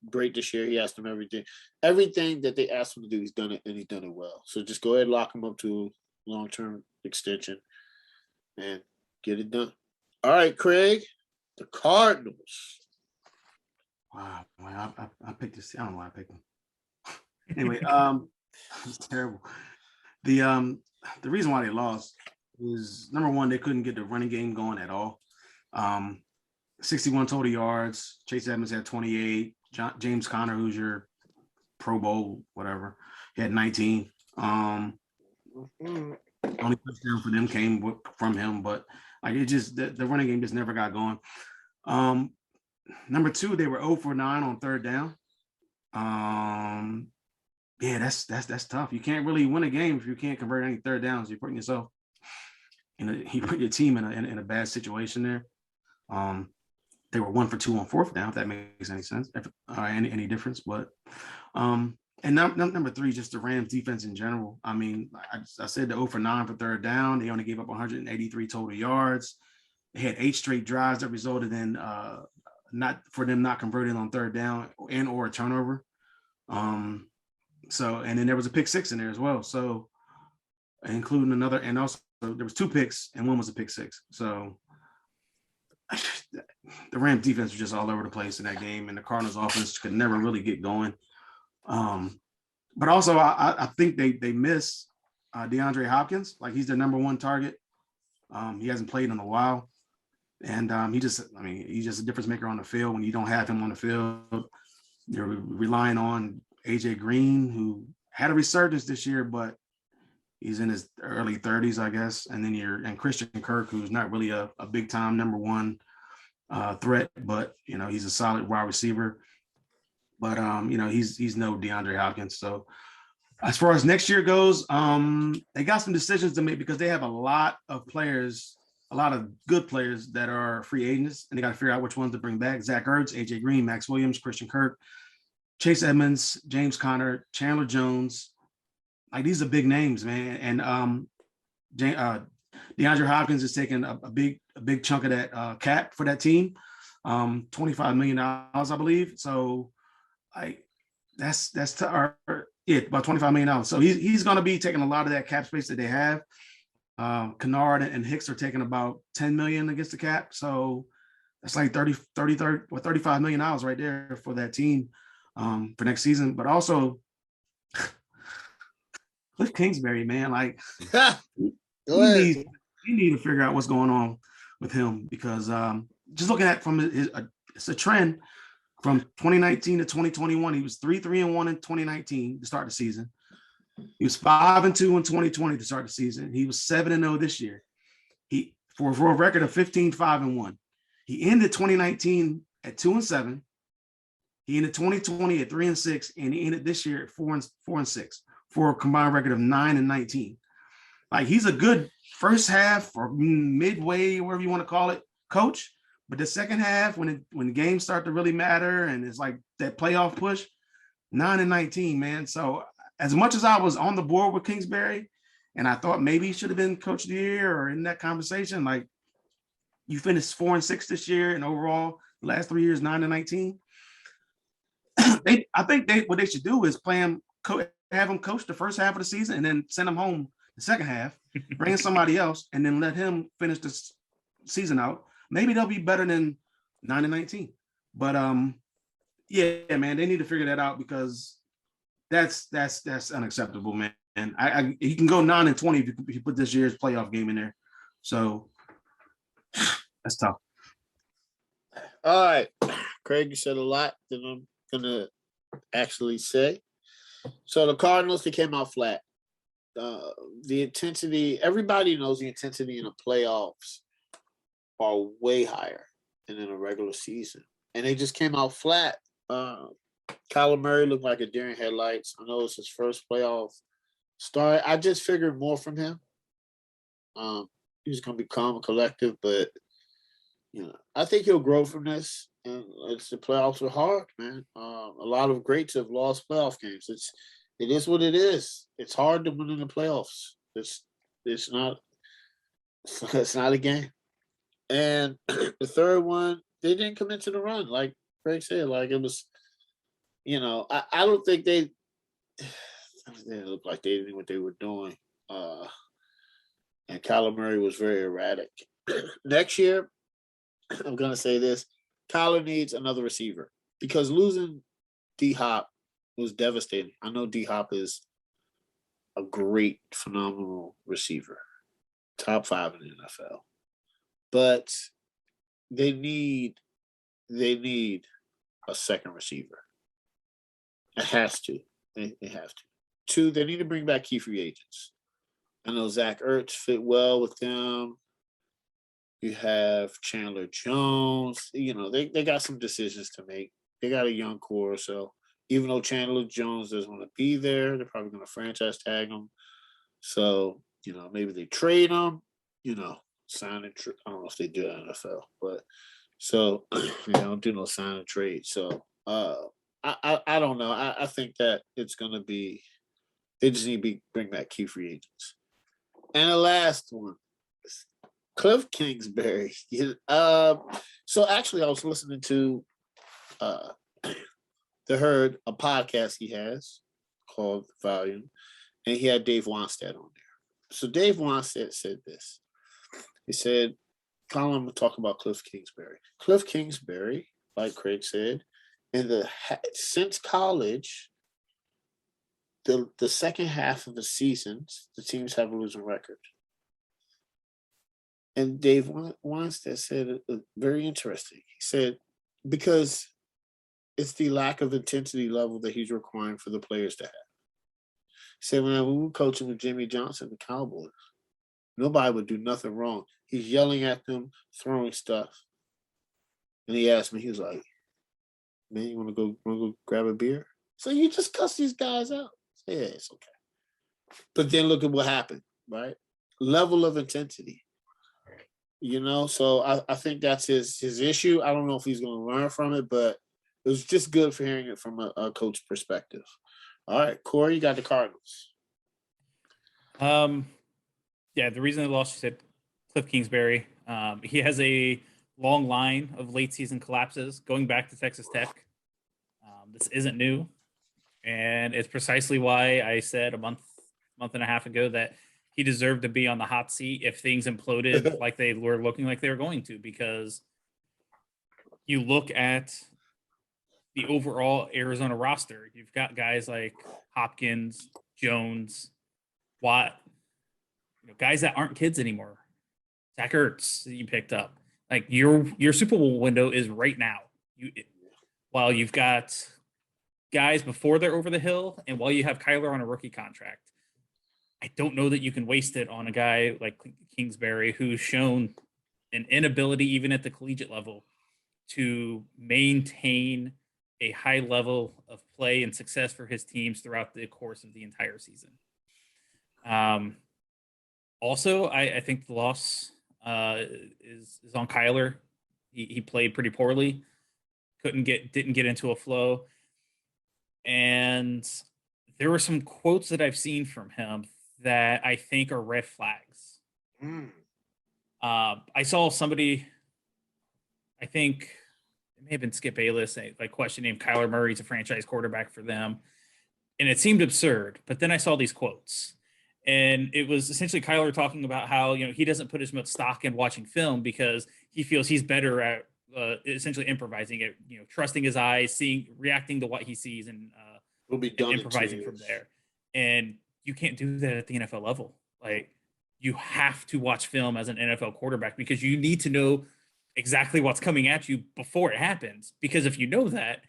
great this year. He asked them everything. Everything that they asked him to do, he's done it, and he's done it well. So just go ahead and lock him up to a long-term extension and get it done. All right, Craig, the Cardinals. Wow, I picked this. I don't know why I picked them. Anyway, it's terrible. The reason why they lost is, number one, they couldn't get the running game going at all. 61 total yards. Chase Edmonds had 28. James Conner, who's your Pro Bowl, whatever, he had 19. Only touchdown for them came from him, but like it just the running game just never got going. Number two, they were 0 for 9 on third down. Yeah, that's tough. You can't really win a game if you can't convert any third downs. You're putting yourself you put your team in a bad situation there. They were 1 for 2 on fourth down, if that makes any sense, any difference. But and number three, just the Rams defense in general. I mean, I said the 0 for 9 for third down. They only gave up 183 total yards. They had 8 straight drives that resulted in not converting on third down and or a turnover. So, and then there was a pick 6 in there as well. So, including another, and also there was 2 picks and one was a pick 6. So, the Rams defense was just all over the place in that game, and the Cardinals offense could never really get going. But also, I think they miss DeAndre Hopkins. Like, he's their number one target. He hasn't played in a while, and he's just a difference maker on the field. When you don't have him on the field, you're relying on AJ Green, who had a resurgence this year, but he's in his early 30s, I guess. And then and Christian Kirk, who's not really a big time number one threat, but he's a solid wide receiver. But he's no DeAndre Hopkins. So as far as next year goes, they got some decisions to make because they have a lot of players, a lot of good players that are free agents, and they got to figure out which ones to bring back. Zach Ertz, AJ Green, Max Williams, Christian Kirk, Chase Edmonds, James Conner, Chandler Jones. Like, these are big names, man. And DeAndre Hopkins is taking a big chunk of that cap for that team, $25 million, I believe. So that's about $25 million. So he's going to be taking a lot of that cap space that they have. Kennard and Hicks are taking about $10 million against the cap. So that's like $35 million right there for that team for next season. But also, Cliff Kingsbury, man, like Go he ahead. need to figure out what's going on with him because just looking at from it's a trend from 2019 to 2021. He was 3-3-1 in 2019 to start the season. He was 5-2 in 2020 to start the season. He was 7-0 this year. He for a record of 15-5-1. He ended 2019 at 2-7. He ended 2020 at 3-6, and he ended this year at 4-6 for a combined record of 9-19. Like he's a good first half or midway, whatever you want to call it, coach. But the second half, when the games start to really matter, and it's like that playoff push, 9-19, man. So as much as I was on the board with Kingsbury, and I thought maybe he should have been coach of the year or in that conversation, like you finished 4-6 this year, and overall the last 3 years 9-19. I think what they should do is play him, have him coach the first half of the season, and then send him home the second half, bring in somebody else, and then let him finish this season out. Maybe they'll be better than 9-19. But yeah, man, they need to figure that out because that's unacceptable, man. And he can go 9-20 if you put this year's playoff game in there. So that's tough. All right, Craig, you said a lot that I'm gonna actually say. So the Cardinals, they came out flat. The intensity, everybody knows the intensity in the playoffs are way higher than in a regular season. And they just came out flat. Kyler Murray looked like a deer in headlights. I know it's his first playoff start. I just figured more from him. He was going to be calm and collective, but I think he'll grow from this. And the playoffs are hard, man. A lot of greats have lost playoff games. It is what it is. It's hard to win in the playoffs. It's not a game. And the third one, they didn't commit to the run, like Greg said. Like it was, I don't think they looked like they didn't know what they were doing. And Kyler Murray was very erratic. Next year, I'm gonna say this: Kyler needs another receiver because losing D-Hop was devastating. I know D-Hop is a great, phenomenal receiver, top 5 in the NFL. But they need a second receiver. It has to. They have to. 2, they need to bring back key free agents. I know Zach Ertz fit well with them. You have Chandler Jones. They got some decisions to make. They got a young core, so even though Chandler Jones doesn't want to be there, they're probably going to franchise tag him. So, maybe they trade him, sign and trade. I don't know if they do it in the NFL, but so they don't do no sign and trade. So I don't know. I think that it's going to be, they just need to bring back key free agents. And the last one, Cliff Kingsbury. So actually, I was listening to The Herd, a podcast he has called Volume, and he had Dave Wanstead on there. So Dave Wanstead said this. He said, Colin will talk about Cliff Kingsbury. Cliff Kingsbury, like Craig said, since college, the second half of the seasons, the teams have a losing record. And Dave Wanstead said very interesting. He said, because it's the lack of intensity level that he's requiring for the players to have. He said, when we were coaching with Jimmy Johnson, the Cowboys, nobody would do nothing wrong. He's yelling at them, throwing stuff. And he asked me, he was like, man, you want to go grab a beer? So you just cuss these guys out. I said, yeah, it's okay. But then look at what happened, right? Level of intensity. So I think that's his issue. I don't know if he's going to learn from it, but it was just good for hearing it from a coach perspective. All right, Corey, you got the Cardinals. Yeah, the reason they lost, you said Cliff Kingsbury. He has a long line of late season collapses going back to Texas Tech. This isn't new, and it's precisely why I said a month and a half ago that he deserved to be on the hot seat if things imploded like they were looking like they were going to, because you look at the overall Arizona roster. You've got guys like Hopkins, Jones, Watt, guys that aren't kids anymore. Zach Ertz that you picked up. Like your Super Bowl window is right now. While you've got guys before they're over the hill, and while you have Kyler on a rookie contract, I don't know that you can waste it on a guy like Kingsbury, who's shown an inability, even at the collegiate level, to maintain a high level of play and success for his teams throughout the course of the entire season. Also, I think the loss is on Kyler. He played pretty poorly. Didn't get into a flow. And there were some quotes that I've seen from him that I think are red flags. I saw somebody, I think it may have been Skip Bayless, like questioning Kyler Murray's a franchise quarterback for them. And it seemed absurd. But then I saw these quotes. And it was essentially Kyler talking about how, he doesn't put as much stock in watching film because he feels he's better at essentially improvising it, trusting his eyes, reacting to what he sees, and will be done improvising from there. And you can't do that at the NFL level. Like, you have to watch film as an NFL quarterback because you need to know exactly what's coming at you before it happens. Because if you know that,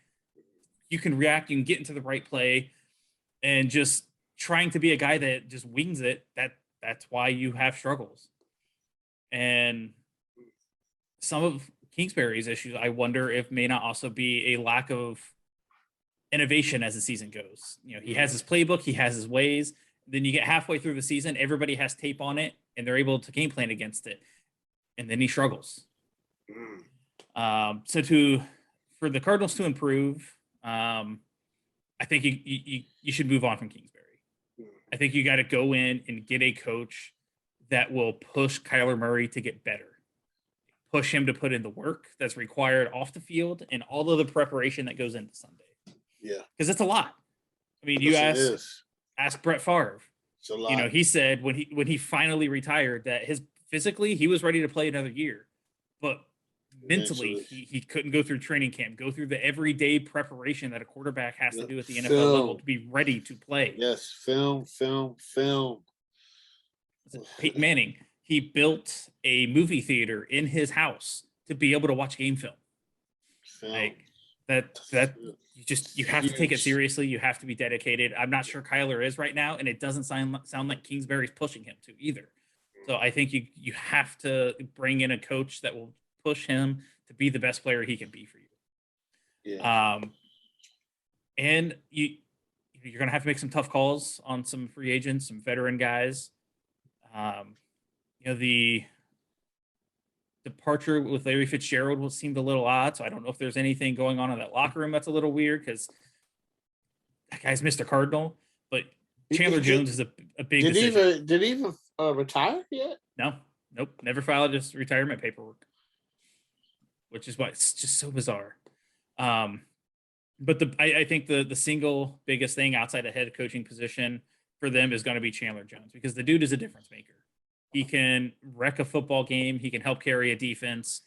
you can react, you can get into the right play, and just trying to be a guy that just wings it, that's why you have struggles. And some of Kingsbury's issues, I wonder if may not also be a lack of innovation as the season goes. He has his playbook, he has his ways. Then you get halfway through the season, everybody has tape on it, and they're able to game plan against it. And then he struggles. For the Cardinals to improve, I think you should move on from Kingsbury. I think you got to go in and get a coach that will push Kyler Murray to get better, push him to put in the work that's required off the field and all of the preparation that goes into Sunday. Yeah, because it's a lot. I mean, you ask Brett Favre. It's a lot. He said when he finally retired that physically he was ready to play another year, but mentally he couldn't go through training camp, go through the everyday preparation that a quarterback has to do at the NFL level to be ready to play. Yes, film. Peyton Manning, he built a movie theater in his house to be able to watch game film. Like that you have to take it seriously. You have to be dedicated. I'm not sure Kyler is right now, and it doesn't sound like Kingsbury's pushing him to either. So I think you have to bring in a coach that will push him to be the best player he can be for you. Yeah. And you're gonna have to make some tough calls on some free agents, some veteran guys. The departure with Larry Fitzgerald seemed a little odd, so I don't know if there's anything going on in that locker room that's a little weird because that guy's Mr. Cardinal. But Chandler Jones is a big decision. Did he even retire yet? No, nope, never filed his retirement paperwork, which is why it's just so bizarre. But I think the single biggest thing outside of head coaching position for them is going to be Chandler Jones because the dude is a difference maker. He can wreck a football game. He can help carry a defense,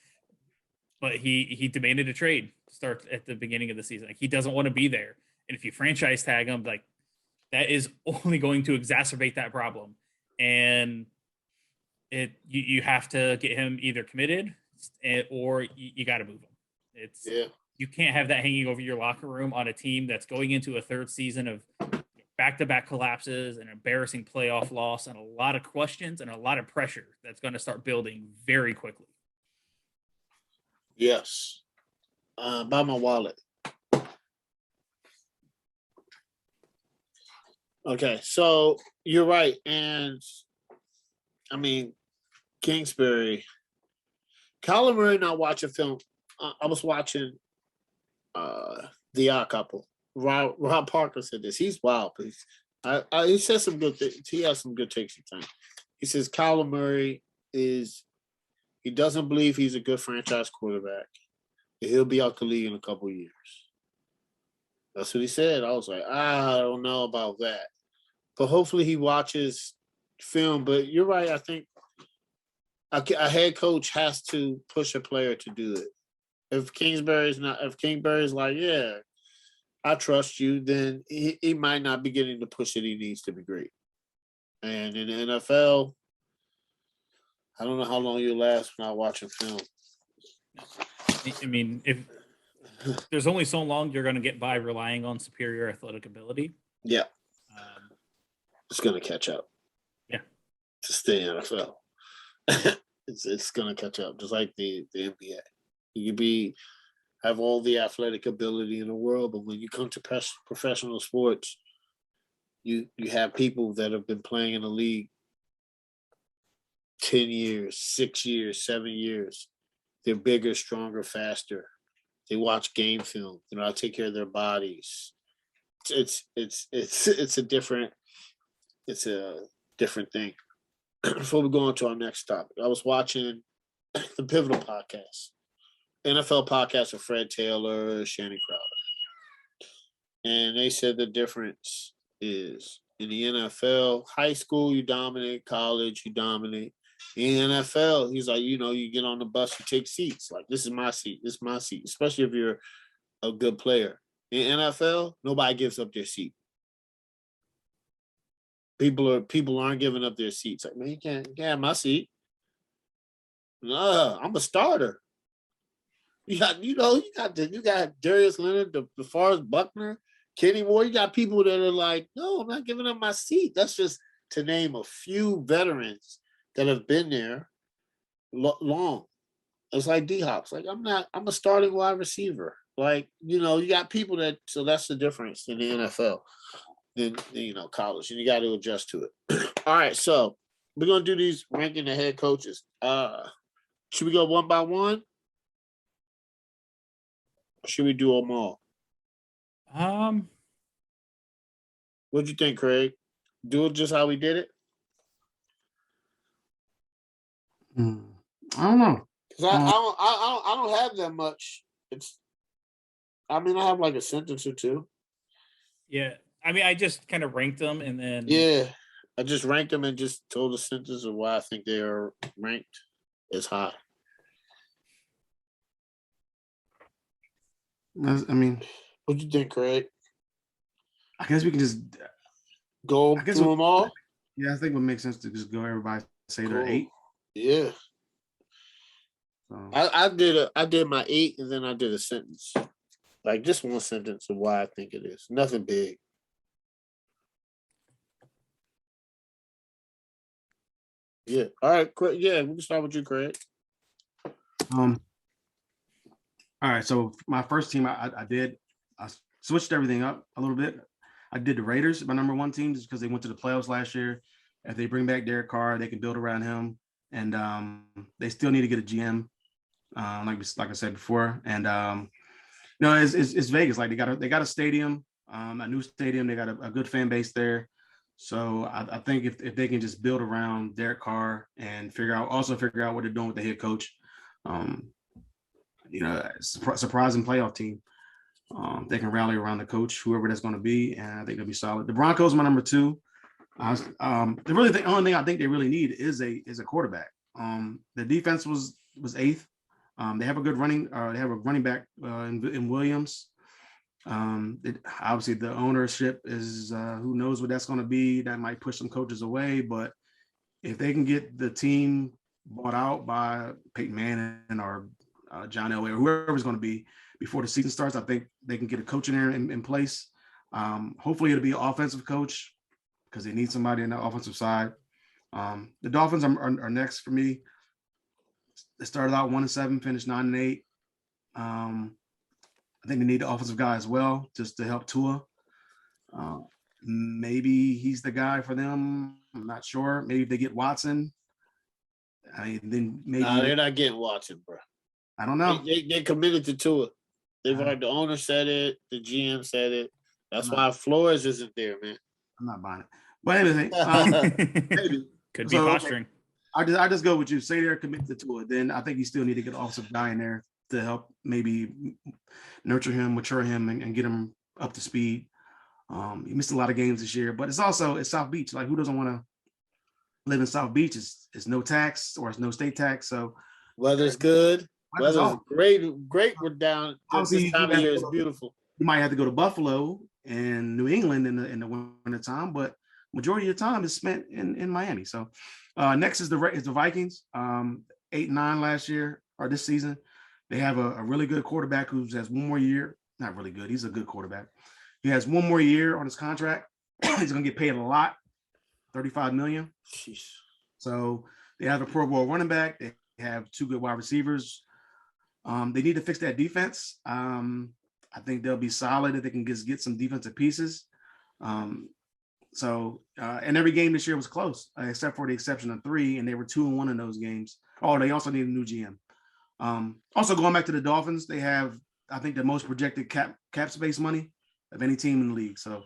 but he demanded a trade to start at the beginning of the season. Like, he doesn't want to be there. And if you franchise tag him, like, that is only going to exacerbate that problem. And you have to get him either committed or you got to move him. You can't have that hanging over your locker room on a team that's going into a third season of back-to-back collapses, an embarrassing playoff loss, and a lot of questions and a lot of pressure that's going to start building very quickly. Yes. Buy my wallet. Okay, so you're right. And, I mean, Kingsbury, Kyler Murray not watching film. I was watching The Odd Couple. Rob Parker said this. He's wild. He said some good things. He has some good takes sometimes. He says Kyler Murray he doesn't believe he's a good franchise quarterback. He'll be out the league in a couple of years. That's what he said. I was like, I don't know about that. But hopefully he watches film. But you're right. I think a head coach has to push a player to do it. If Kingsbury's like, yeah, I trust you, then he might not be getting the push that he needs to be great. And in the NFL, I don't know how long you last when I watching film. I mean, if there's only so long you're going to get by relying on superior athletic ability. Yeah. It's going to catch up. Yeah. To stay in the NFL. it's going to catch up, just like the NBA. You can have all the athletic ability in the world, but when you come to professional sports, you have people that have been playing in the league 10 years, 6 years, 7 years. They're bigger, stronger, faster. They watch game film. They know how to take care of their bodies. It's a different thing. Before we go on to our next topic, I was watching the Pivotal podcast, NFL podcast with Fred Taylor, Shannon Crowder, and they said the difference is in the NFL, high school you dominate, college you dominate. In the NFL, he's like, you get on the bus, you take seats. Like, this is my seat. This is my seat, especially if you're a good player. In NFL, nobody gives up their seat. People aren't giving up their seats. Like, man, you can't have my seat. No, I'm a starter. You got Darius Leonard, DeForest Buckner, Kenny Moore. You got people that are like, no, I'm not giving up my seat. That's just to name a few veterans that have been there long. It's like D-Hop's. Like, I'm a starting wide receiver. Like, you got people so that's the difference in the NFL than college, and you got to adjust to it. All right, so we're going to do these ranking the head coaches. Should we go one by one? Or should we do them all? What'd you think, Craig? Do it just how we did it? I don't know. Because I don't have that much. I have like a sentence or two. Yeah. I mean, I just kind of ranked them and then. Yeah. I just ranked them and just told a sentence of why I think they are ranked as high. What do you think, Craig? I guess we can just go through them all. Yeah, I think it would make sense to just go everybody say they're 8. Yeah. So. I did my 8 and then I did a sentence. Like just one sentence of why I think it is. Nothing big. Yeah. All right. Yeah, we can start with you, Craig. All right. So my first team, I switched everything up a little bit. I did the Raiders, my number 1 team, just because they went to the playoffs last year. If they bring back Derek Carr, they can build around him, and they still need to get a GM, like I said before. And it's Vegas. Like they got a stadium, a new stadium. They got a good fan base there. So I think if they can just build around Derek Carr and figure out what they're doing with the head coach, surprising playoff team. They can rally around the coach, whoever that's going to be, and I think they'll be solid. The Broncos, my number 2. The only thing I think they really need is a quarterback. The defense was 8th. They have a good running. They have a running back in Williams. Obviously, the ownership is who knows what that's going to be. That might push some coaches away, but if they can get the team bought out by Peyton Manning or John Elway or whoever's going to be before the season starts, I think they can get a coach in there in place. Hopefully, it'll be an offensive coach because they need somebody on the offensive side. The Dolphins are next for me. They started out 1-7, finished 9-8. I think they need the offensive guy as well, just to help Tua. Maybe he's the guy for them. I'm not sure. Maybe if they get Watson. Then maybe they're not getting Watson, bro. I don't know. They committed to Tua. They've already, the owner said it. The GM said it. That's why Flores isn't there, man. I'm not buying it. But anything, maybe could be posturing. I just go with you. Say they're committed to Tua. Then I think you still need to get an offensive guy in there to help maybe nurture him, mature him, and get him up to speed. He missed a lot of games this year, but it's South Beach. Like, who doesn't want to live in South Beach? It's no tax or it's no state tax. So weather's good. Weather's great. We're down. This time of year is beautiful. You might have to go to Buffalo and New England in the winter time, but majority of the time is spent in Miami. So next is the Vikings, 8-9 last year or this season. They have a really good quarterback who has one more year. Not really good. He's a good quarterback. He has one more year on his contract. He's going to get paid a lot, $35 million. Jeez. So they have a Pro Bowl running back. They have two good wide receivers. They need to fix that defense. I think they'll be solid if they can just get some defensive pieces. And every game this year was close, except for the exception of 3, and they were 2-1 in those games. Oh, they also need a new GM. Also going back to the Dolphins, they have, I think, the most projected cap space money of any team in the league. So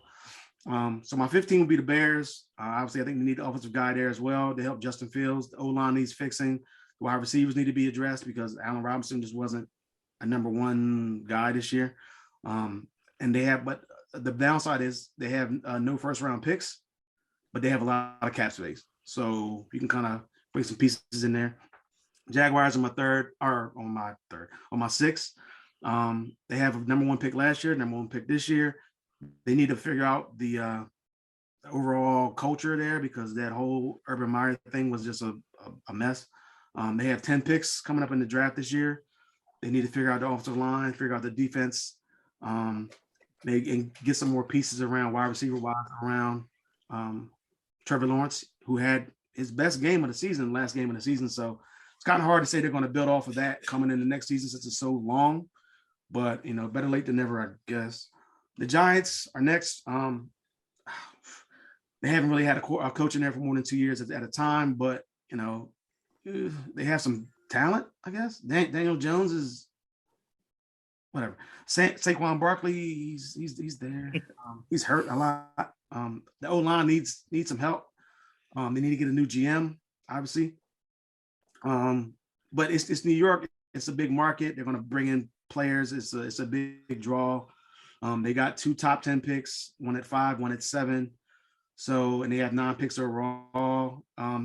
my 15 would be the Bears. Obviously, I think they need the offensive guy there as well to help Justin Fields. The O-line needs fixing. The wide receivers need to be addressed because Allen Robinson just wasn't a number 1 guy this year. But the downside is they have no first round picks, but they have a lot of cap space. So you can kind of bring some pieces in there. Jaguars on my 6th. They have a number 1 pick last year, number 1 pick this year. They need to figure out the overall culture there because that whole Urban Meyer thing was just a mess. They have 10 picks coming up in the draft this year. They need to figure out the offensive line, figure out the defense, and get some more pieces around wide receiver wise around Trevor Lawrence, who had his best game of the season, last game of the season. So it's kind of hard to say they're going to build off of that coming in the next season since it's so long. But better late than never, I guess. The Giants are next. They haven't really had a coach in there for more than 2 years at a time, but they have some talent, I guess. Daniel Jones is whatever. Saquon Barkley, he's there. He's hurt a lot. The O-line needs some help. They need to get a new GM, obviously. But it's New York. It's a big market. They're going to bring in players. It's a big draw. They got 2 top 10 picks, 1 at 5, 1 at 7. So, and they have 9 picks overall.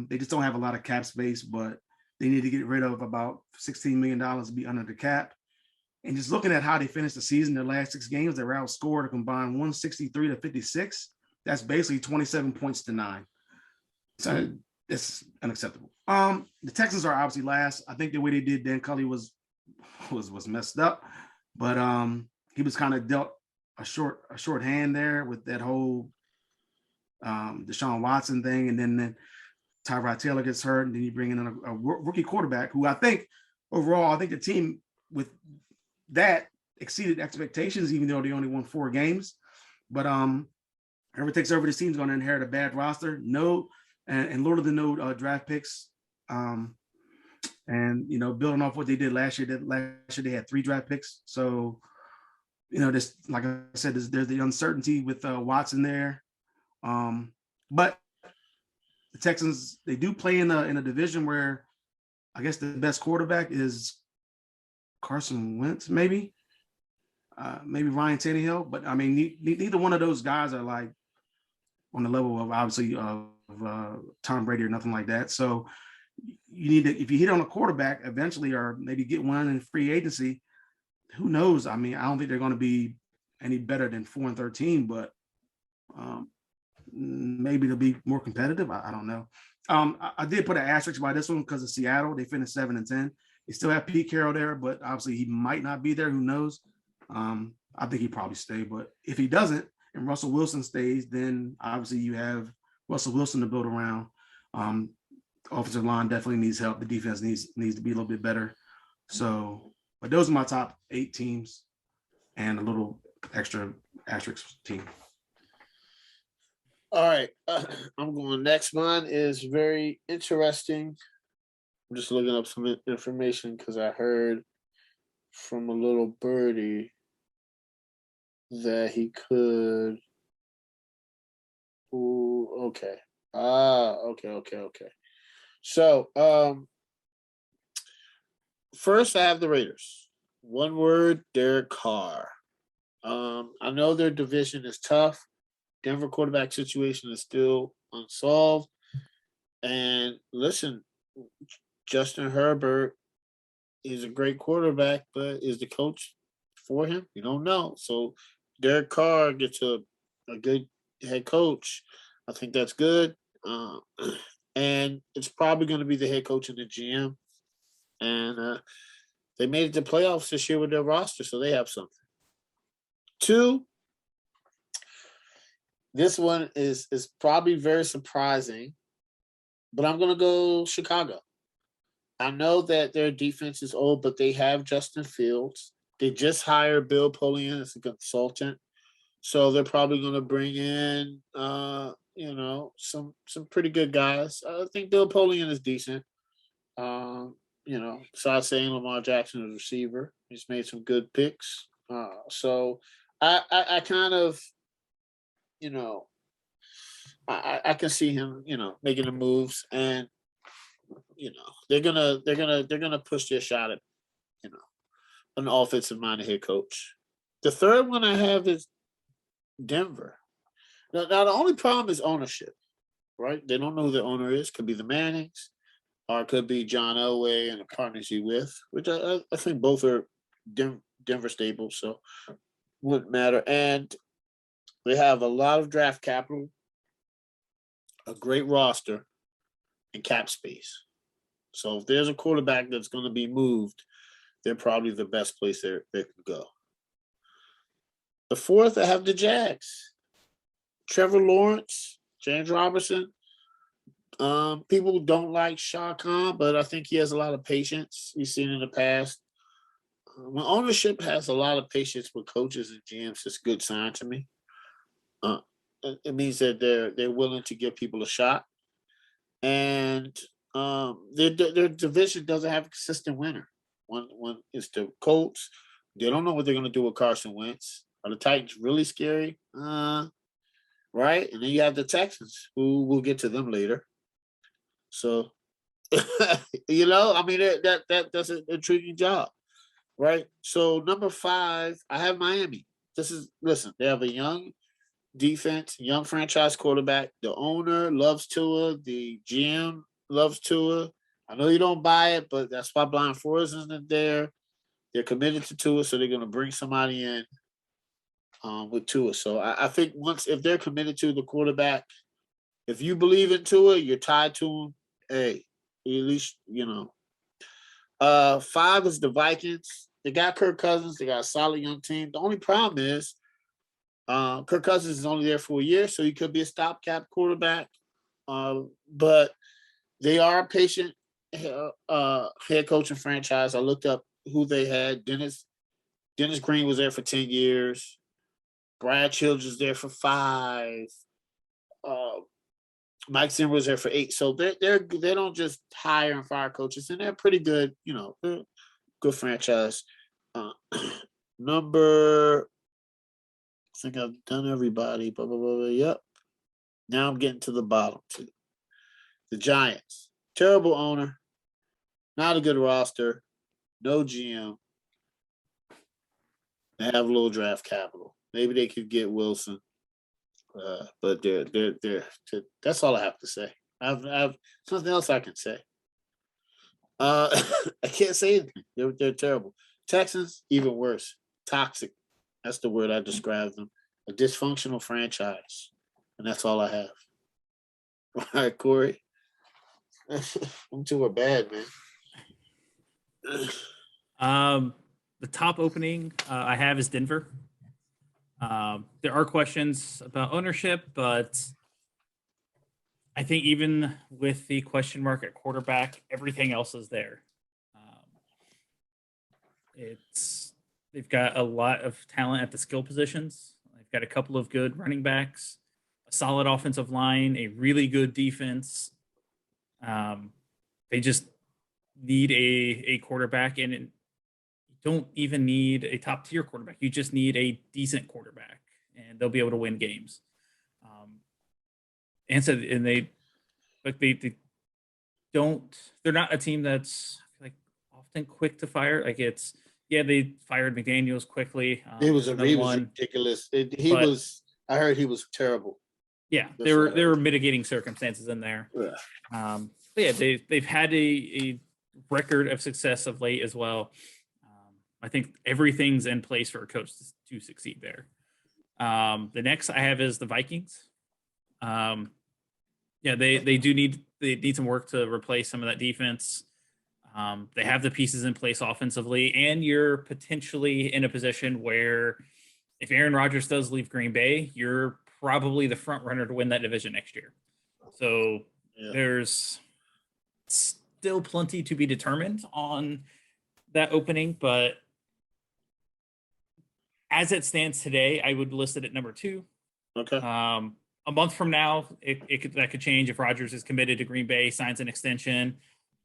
They just don't have a lot of cap space, but they need to get rid of about $16 million to be under the cap. And just looking at how they finished the season, their last 6 games, they were outscored a combined 163-56. That's basically 27 points to 9. So it's unacceptable. The Texans are obviously last. I think the way they did Dan Cully was messed up, but he was kind of dealt a short hand there with that whole Deshaun Watson thing, and then Tyrod Taylor gets hurt, and then you bring in a rookie quarterback who I think the team with that exceeded expectations, even though they only won 4 games. But whoever takes over this team is going to inherit a bad roster. And little to no draft picks. And building off what they did last year. Last year they had 3 draft picks. So, this, like I said, there's the uncertainty with Watson there. But the Texans, they do play in a division where I guess the best quarterback is Carson Wentz, maybe Ryan Tannehill. But I mean, neither one of those guys are like on the level of obviously of Tom Brady or nothing like that. So you need to, if you hit on a quarterback eventually, or maybe get one in free agency, who knows? I mean, I don't think they're going to be any better than 4-13, but maybe they'll be more competitive. I don't know. I did put an asterisk by this one because of Seattle. They finished 7-10. They still have Pete Carroll there, but obviously he might not be there. Who knows? I think he'd probably stay, but if he doesn't and Russell Wilson stays, then obviously you have Russell Wilson to build around. Offensive line definitely needs help. The defense needs to be a little bit better. So, but those are my top 8 teams and a little extra asterisk team. All right. I'm going next. Mine is very interesting. I'm just looking up some information because I heard from a little birdie that he could. Ooh, okay. Okay. So, first I have the Raiders. One word, Derek Carr. I know their division is tough. Denver quarterback situation is still unsolved. And listen, Justin Herbert is a great quarterback, but is the coach for him? You don't know. So Derek Carr gets a good head coach, I think that's good. And it's probably going to be the head coach and the GM. And they made it to playoffs this year with their roster, so they have something. 2, this one is probably very surprising, but I'm going to go Chicago. I know that their defense is old, but they have Justin Fields. They just hired Bill Polian as a consultant, so they're probably going to bring in, some pretty good guys. I think Bill Polian is decent. Besides saying Lamar Jackson is a receiver, he's made some good picks. So I kind of, I can see him, making the moves, and they're gonna push their shot at, an offensive minded head coach. The third one I have is Denver. Now the only problem is ownership, right? They don't know who the owner is. Could be the Mannings, or it could be John Elway and the partners he with, which I think both are Denver staples, so wouldn't matter. And they have a lot of draft capital, a great roster, and cap space. So if there's a quarterback that's going to be moved, they're probably the best place they could go. The fourth, I have the Jags. Trevor Lawrence, James Robertson. People don't like Shah Khan, but I think he has a lot of patience. We've seen in the past. When ownership has a lot of patience with coaches and GMs, it's a good sign to me. It means that they're willing to give people a shot, and their division doesn't have a consistent winner. When it's the Colts, they don't know what they're going to do with Carson Wentz. Are the Titans really scary? Right? And then you have the Texans, who we'll get to them later. So, that's an intriguing job, right? So number 5, I have Miami. They have a young defense, young franchise quarterback. The owner loves Tua. The GM loves Tua. I know you don't buy it, but that's why Brian Flores isn't there. They're committed to Tua, so they're going to bring somebody in with Tua. So I think if they're committed to the quarterback, if you believe in Tua, you're tied to him. Hey, at least, 5 is the Vikings. They got Kirk Cousins. They got a solid young team. The only problem is Kirk Cousins is only there for a year, so he could be a stopgap quarterback. But they are a patient head coach and franchise. I looked up who they had. Dennis Green was there for 10 years. Brad Childress there for 5. Mike Zimmer was there for 8. So they don't just hire and fire coaches, and they're pretty good. They're good franchise. Number, I think I've done everybody. Blah blah blah. Yep. Now I'm getting to the bottom 2. The Giants. Terrible owner. Not a good roster. No GM. They have a little draft capital. Maybe they could get Wilson. But they're that's all I have to say. I've something else I can say. I can't say anything. They're terrible. Texans, even worse. Toxic. That's the word I describe them. A dysfunctional franchise. And that's all I have. All right, Corey. Them two are bad, man. The top opening I have is Denver. There are questions about ownership, but I think even with the question mark at quarterback, everything else is there. They've got a lot of talent at the skill positions. They've got a couple of good running backs, a solid offensive line, a really good defense. They just need a quarterback, and you don't even need a top tier quarterback. You just need a decent quarterback, and they'll be able to win games. They're not a team that's like often quick to fire. They fired McDaniels quickly. He was ridiculous. I heard he was terrible. Yeah, there were mitigating circumstances in there. Yeah. They've had a record of success of late as well. I think everything's in place for a coach to succeed there. The next I have is the Vikings. Yeah, they need some work to replace some of that defense. They have the pieces in place offensively, and you're potentially in a position where if Aaron Rodgers does leave Green Bay, you're probably the front runner to win that division next year. So there's still plenty to be determined on that opening, but as it stands today, I would list it at number 2. Okay. A month from now, that could change if Rodgers is committed to Green Bay, signs an extension.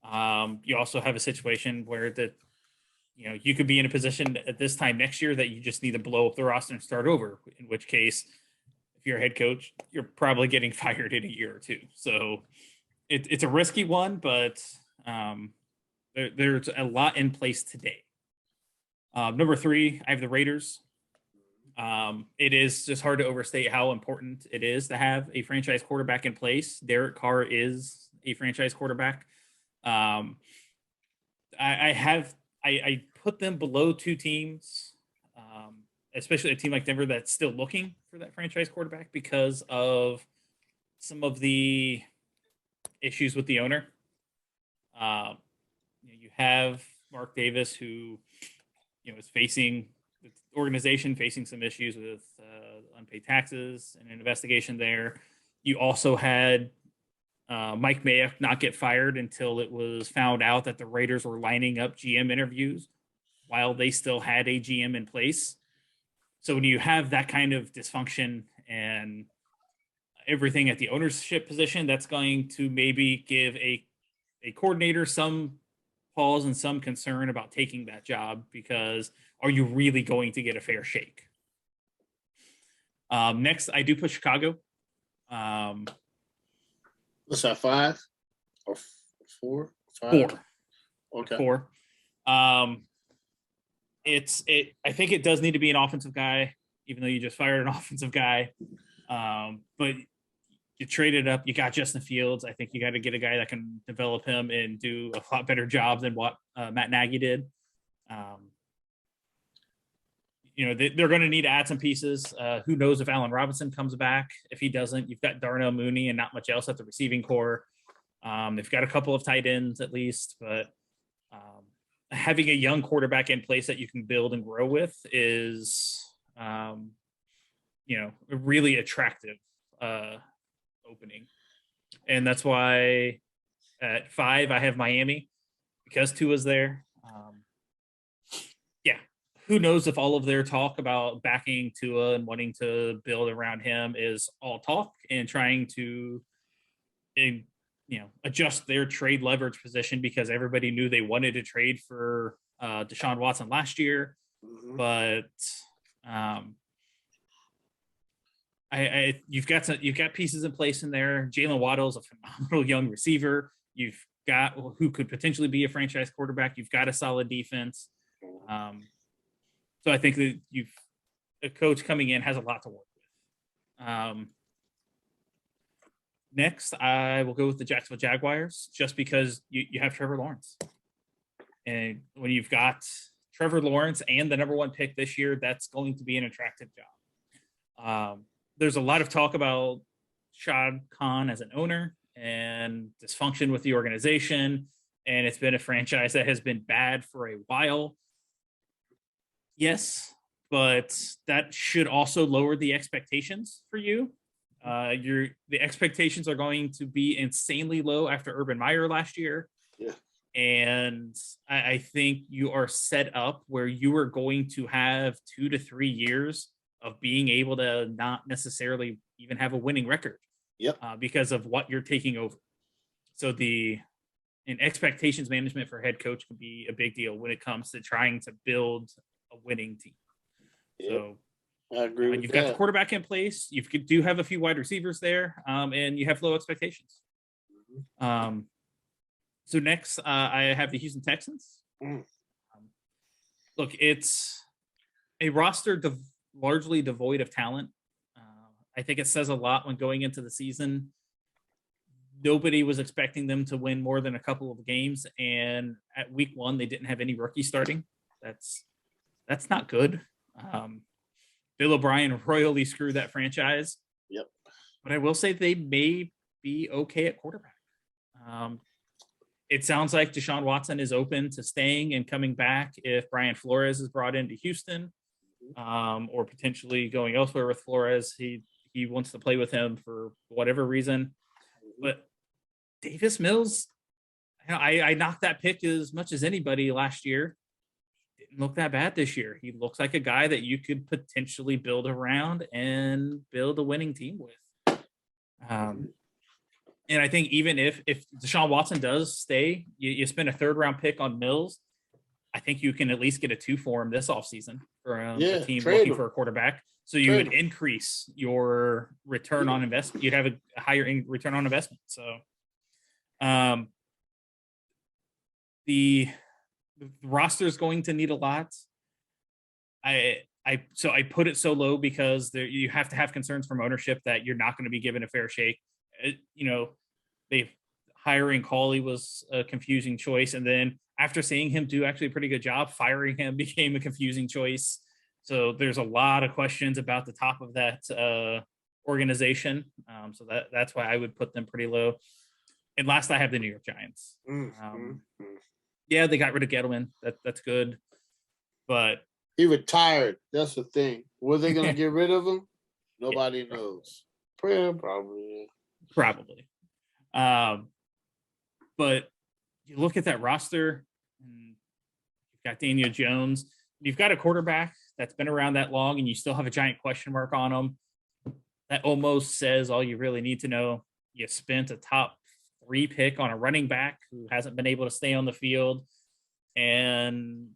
You also have a situation where you could be in a position at this time next year that you just need to blow up the roster and start over, in which case, if you're a head coach, you're probably getting fired in a year or two. So it's a risky one, but there's a lot in place today. Number 3, I have the Raiders. It is just hard to overstate how important it is to have a franchise quarterback in place. Derek Carr is a franchise quarterback. I put them below 2 teams, especially a team like Denver that's still looking for that franchise quarterback because of some of the issues with the owner. You have Mark Davis, who is facing the organization, facing some issues with unpaid taxes and an investigation there. You also had Mike Mayock not get fired until it was found out that the Raiders were lining up GM interviews while they still had a GM in place. So when you have that kind of dysfunction and everything at the ownership position, that's going to maybe give a coordinator some pause and some concern about taking that job, because are you really going to get a fair shake? Next, I do put Chicago. What's that, 5 or 4? 4. Okay. 4. I think it does need to be an offensive guy, even though you just fired an offensive guy. But you traded up, you got Justin Fields. I think you got to get a guy that can develop him and do a lot better job than what Matt Nagy did. They're going to need to add some pieces. Who knows if Allen Robinson comes back? If he doesn't, you've got Darnell Mooney and not much else at the receiving core. They've got a couple of tight ends at least, but having a young quarterback in place that you can build and grow with is, a really attractive opening. And that's why at 5, I have Miami, because Tua's there. Who knows if all of their talk about backing Tua and wanting to build around him is all talk and trying to, adjust their trade leverage position, because everybody knew they wanted to trade for Deshaun Watson last year. Mm-hmm. But you've got pieces in place in there. Jalen Waddle's a phenomenal young receiver. You've got who could potentially be a franchise quarterback. You've got a solid defense. So I think that a coach coming in has a lot to work with. Next, I will go with the Jacksonville Jaguars, just because you have Trevor Lawrence. And when you've got Trevor Lawrence and the number 1 pick this year, that's going to be an attractive job. There's a lot of talk about Shad Khan as an owner and dysfunction with the organization. And it's been a franchise that has been bad for a while. Yes, but that should also lower the expectations for you. The expectations are going to be insanely low after Urban Meyer last year. Yeah. And I think you are set up where you are going to have 2 to 3 years of being able to not necessarily even have a winning record. Yep. Because of what you're taking over. So expectations management for head coach can be a big deal when it comes to trying to build a winning team. Yep. So I agree with you've that. got the quarterback in place. You do have a few wide receivers there, and you have low expectations. Mm-hmm. So next, I have the Houston Texans. Look, it's a roster largely devoid of talent. I think it says a lot when going into the season. Nobody was expecting them to win more than a couple of games, and at week 1, they didn't have any rookies starting. That's not good. Bill O'Brien royally screwed that franchise. Yep. But I will say they may be okay at quarterback. It sounds like Deshaun Watson is open to staying and coming back if Brian Flores is brought into Houston, or potentially going elsewhere with Flores. He wants to play with him for whatever reason. But Davis Mills, I knocked that pick as much as anybody last year. Didn't look that bad this year. He looks like a guy that you could potentially build around and build a winning team with. And I think even if Deshaun Watson does stay, you spend a 3rd round pick on Mills, I think you can at least get a 2 for him this offseason for a team looking for a quarterback. So you would increase your return on investment. You'd have a higher return on investment. So the roster is going to need a lot. I put it so low because you have to have concerns from ownership that you're not going to be given a fair shake. Hiring Cauley was a confusing choice, and then after seeing him do actually a pretty good job, firing him became a confusing choice. So there's a lot of questions about the top of that organization. So that's why I would put them pretty low. And last, I have the New York Giants. Yeah, they got rid of Gettleman. That's good, but he retired. That's the thing. Were they going to get rid of him? Nobody knows. Probably. But you look at that roster, and you've got Daniel Jones. You've got a quarterback that's been around that long, and you still have a giant question mark on him. That almost says all you really need to know. You spent a top 3 pick on a running back who hasn't been able to stay on the field and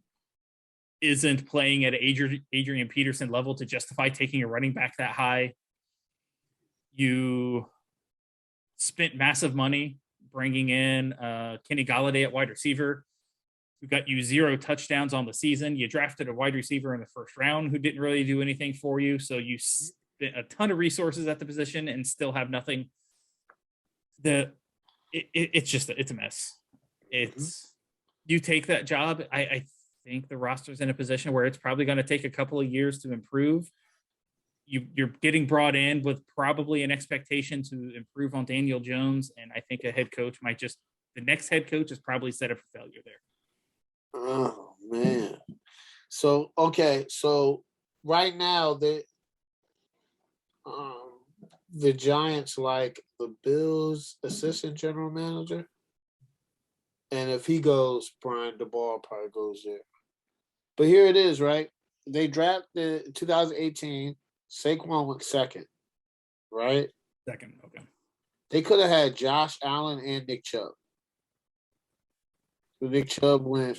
isn't playing at Adrian Peterson level to justify taking a running back that high. You spent massive money bringing in Kenny Galladay at wide receiver, who got you 0 touchdowns on the season. You drafted a wide receiver in the 1st round who didn't really do anything for you. So you spent a ton of resources at the position and still have nothing. It's a mess. You take that job. I think the roster's in a position where it's probably going to take a couple of years to improve. You're getting brought in with probably an expectation to improve on Daniel Jones, and I think a head coach the next head coach is probably set up for failure there. Oh man. So right now the Giants like the Bills' assistant general manager, and if he goes, Brian DeBall probably goes there. But here it is, right? They drafted 2018. Saquon went 2nd, right? 2nd, okay. They could have had Josh Allen and Nick Chubb. So Nick Chubb went.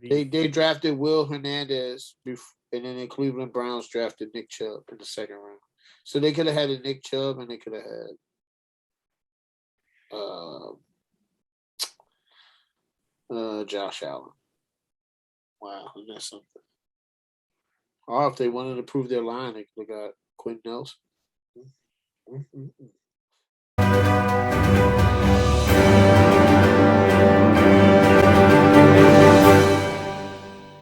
They drafted Will Hernandez, and then the Cleveland Browns drafted Nick Chubb in the 2nd round. So they could have had a Nick Chubb, and they could have had Josh Allen. Wow, isn't that something? Or if they wanted to prove their line, they could have got Quentin Nelson.